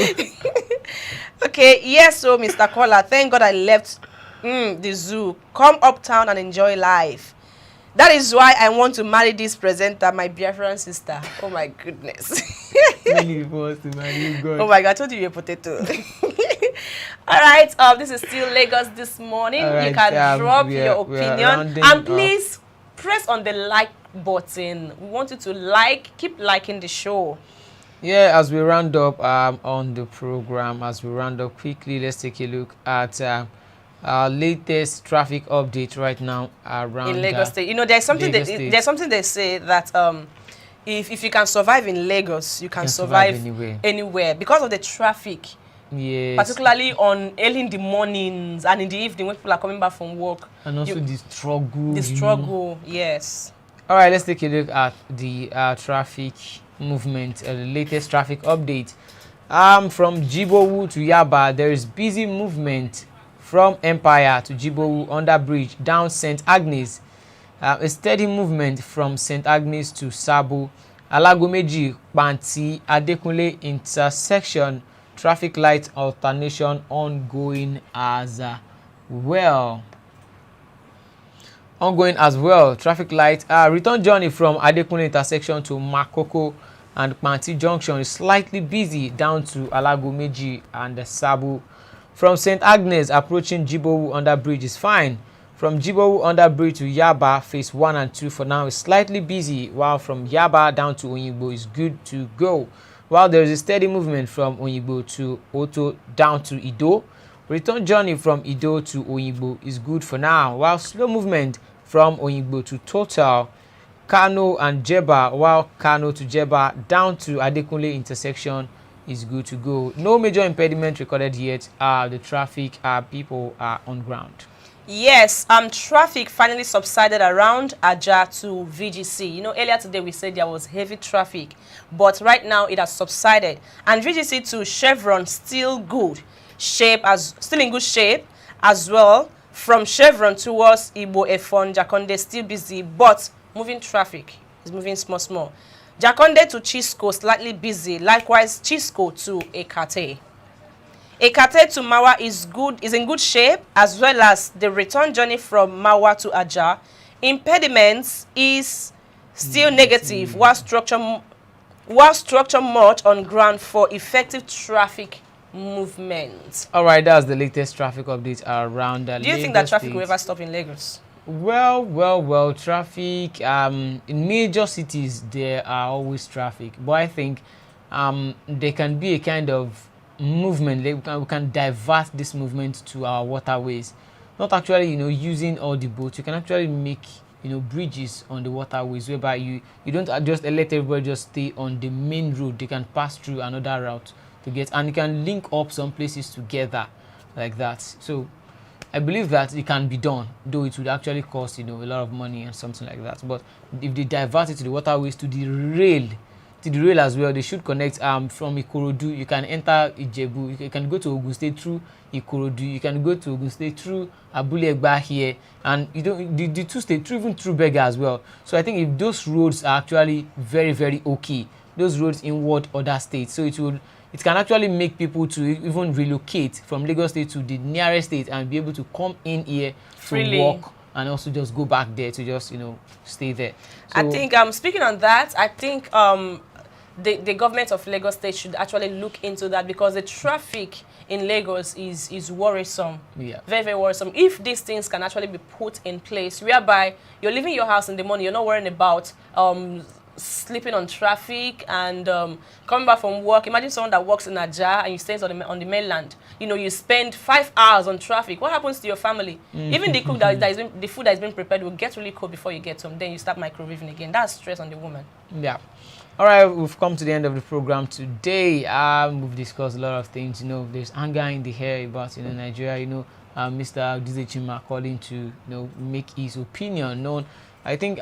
Okay, yes, so Mr. Kola, thank God I left the zoo. Come uptown and enjoy life. That is why I want to marry this presenter, my Biafran sister. Oh my goodness. Many people want to marry you, God. Oh my God, I told you you're a potato. All right, this is still Lagos this morning. Right, you can drop your opinion. And please press on the like button. We want you to keep liking the show. Yeah, as we round up on the program, quickly, let's take a look at our latest traffic update right now around in Lagos State. You know, there's something they say that if you can survive in Lagos, you can survive anywhere because of the traffic. Yes. Particularly on early in the mornings and in the evening when people are coming back from work. And also the struggle. The struggle, yes. All right, let's take a look at the traffic movement, the latest traffic update. From Jibowu to Yaba, there is busy movement from Empire to Jibowu under bridge down St. Agnes. A steady movement from St. Agnes to Sabo. Alagomeji, Panti, Adekunle intersection. Traffic light alternation ongoing as well. Traffic light return journey from Adekunle intersection to Makoko and Panti junction is slightly busy down to Alagomeji and Sabo. From St. Agnes approaching Jibowu under bridge is fine. From Jibowu under bridge to Yaba phase 1 and 2 for now is slightly busy, while from Yaba down to Oyigbo is good to go. While there is a steady movement from Oyigbo to Oto down to Ido, return journey from Ido to Oyigbo is good for now, while slow movement from Oyigbo to Total, Kano and Jeba, while Kano to Jeba down to Adekunle intersection is good to go. No major impediment recorded yet. The traffic people are on ground. Yes, traffic finally subsided around Aja to VGC. You know, earlier today we said there was heavy traffic, but right now it has subsided. And VGC to Chevron still in good shape as well. From Chevron towards Ibo Efon, Jakonde still busy, but moving traffic is moving small. Jakonde to Chisco slightly busy. Likewise, Chisco to Ekate. Ekate to Mawa is in good shape, as well as the return journey from Mawa to Aja. Impediments is still negative, while structure much on ground for effective traffic movement. All right, that's the latest traffic update around Lagos. Do you think that traffic will ever stop in Lagos? Well, traffic in major cities there are always traffic, but I think there can be a kind of movement. We can divert this movement to our waterways, not actually using all the boats. You can actually make bridges on the waterways whereby you don't just let everybody just stay on the main road. They can pass through another route to get, and you can link up some places together like that. So I believe that it can be done, though it would actually cost a lot of money and something like that. But if they divert it to the waterways, to the rail as well, they should connect from Ikorodu. You can enter Ijebu. You can go to Ogun State through Ikorodu. You can go to Ogun State through Abule Egba here, and the two states even through Bega as well. So I think if those roads are actually very, very okay, those roads inward other states. So it can actually make people to even relocate from Lagos State to the nearest state and be able to come in here Freely. to work and also just go back there to just, stay there. So, I think, speaking on that, I think the government of Lagos State should actually look into that, because the traffic in Lagos is worrisome. Yeah. Very, very worrisome. If these things can actually be put in place, whereby you're leaving your house in the morning, you're not worrying about sleeping on traffic and coming back from work. Imagine someone that works in Aja and you stay on the mainland. You spend 5 hours on traffic. What happens to your family? Even the cook the food that is being prepared will get really cold before you get home. Then you start microwaving again. That's stress on the woman. Yeah. All right, we've come to the end of the program today. We've discussed a lot of things. There's anger in the air about Nigeria. Mr. Dizechima calling to make his opinion known. I think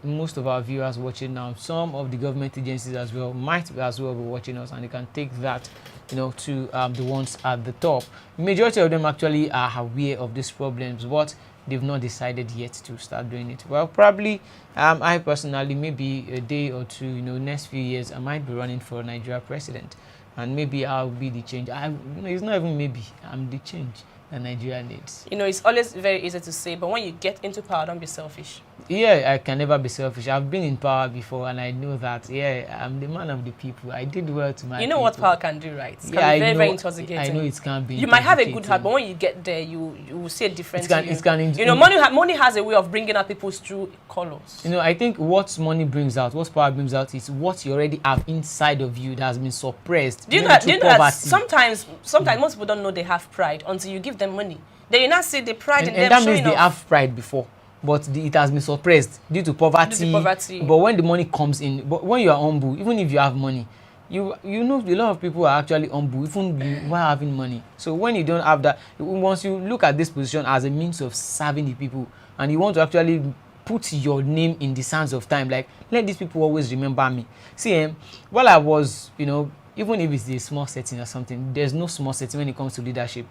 most of our viewers watching now, some of the government agencies as well might as well be watching us, and they can take that to the ones at the top. Majority of them actually are aware of these problems, but they've not decided yet to start doing it. Well, probably I personally, maybe a day or two, next few years, I might be running for Nigeria president, and maybe I'll be the change. It's not even maybe, I'm the change that Nigeria needs. It's always very easy to say, but when you get into power, don't be selfish. Yeah, I can never be selfish. I've been in power before, and I know that, I'm the man of the people. I did well to my people. What power can do, right? It can be very, very intoxicating. I know it can be. You might have a good heart, but when you get there, you will see a difference. Money has a way of bringing out people's true colors. I think what money brings out, what power brings out, is what you already have inside of you that has been suppressed. Do you know that sometimes most people don't know they have pride until you give them money. Then you not see the pride in them. And that means they have pride before, but it has been suppressed due to poverty. But when the money comes in, but when you are humble, even if you have money, you know a lot of people are actually humble even while having money. So when you don't have that, once you look at this position as a means of serving the people, and you want to actually put your name in the sands of time, like let these people always remember me. See, while I was, even if it's a small setting or something, there's no small setting when it comes to leadership.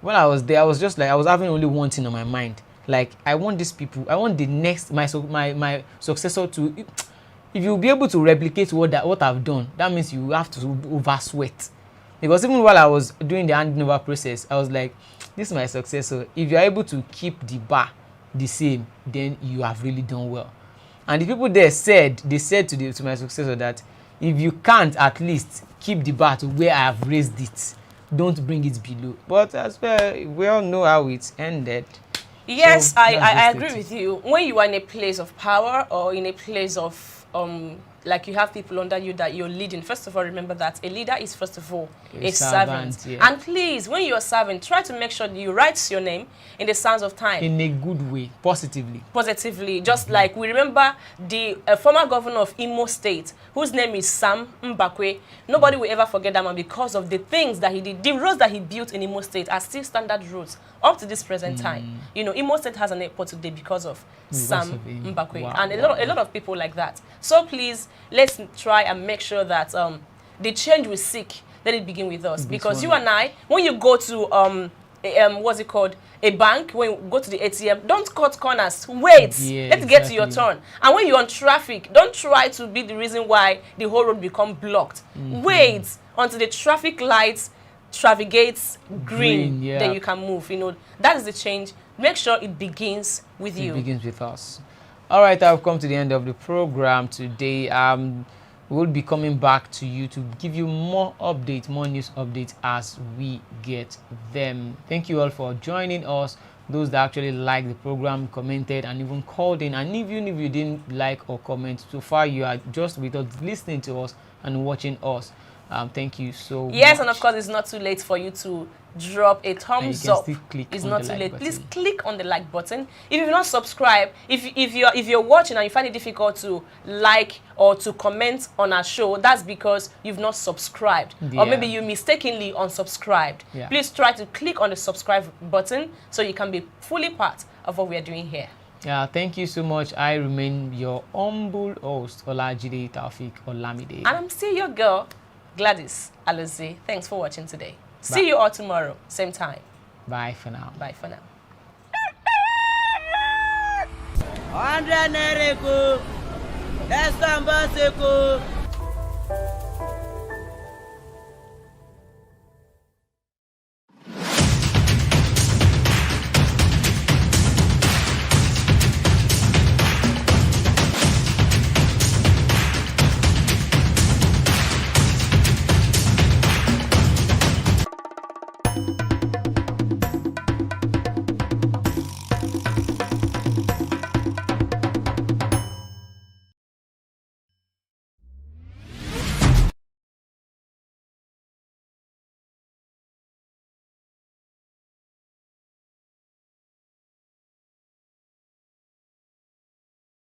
When I was there, I was just like, I was having only one thing on my mind. Like, I want these people, I want the next, my successor to, if you'll be able to replicate what I've done, that means you have to over sweat. Because even while I was doing the handing over process, I was like, this is my successor. If you're able to keep the bar the same, then you have really done well. And the people there said to my successor that if you can't at least keep the bar to where I have raised it, don't bring it below. But as well, we all know how it ended. Yes, so I agree with you. When you are in a place of power or in a place of like you have people under you that you're leading, first of all, remember that a leader is first of all a servant. Yeah. And please, when you're serving, try to make sure that you write your name in the sands of time. In a good way, positively. Positively. Just like we remember the former governor of Imo State, whose name is Sam Mbakwe. Nobody will ever forget that man because of the things that he did. The roads that he built in Imo State are still standard roads up to this present time. Imo State has an airport today because of Sam Mbakwe. Wow, and a lot of people like that. So please, let's try and make sure that the change we seek, let it begin with us. Because you and I, when you go to what's it called, a bank, when you go to the ATM, don't cut corners. Wait, let's get to your turn. And when you're on traffic, don't try to be the reason why the whole road become blocked. Wait until the traffic lights, traffic gates green, then you can move. That is the change. Make sure it begins with you. It begins with us. All right, I've come to the end of the program today. We'll be coming back to you to give you more updates, more news updates as we get them. Thank you all for joining us. Those that actually liked the program, commented, and even called in. And even if you didn't like or comment, so far you are just with us, listening to us and watching us. Thank you so much. Yes, and of course, it's not too late for you to drop a thumbs up. It's not too late. Please click on the like button. If you've not subscribed, if you're watching and you find it difficult to like or to comment on our show, that's because you've not subscribed, or maybe you mistakenly unsubscribed. Please try to click on the subscribe button so you can be fully part of what we are doing here. Yeah, thank you so much. I remain your humble host, Olajide Taufik Olamide, and I'm still your girl, Gladys Alozie. Thanks for watching today. See you all tomorrow, same time. Bye for now. Bye for now. 100 naira,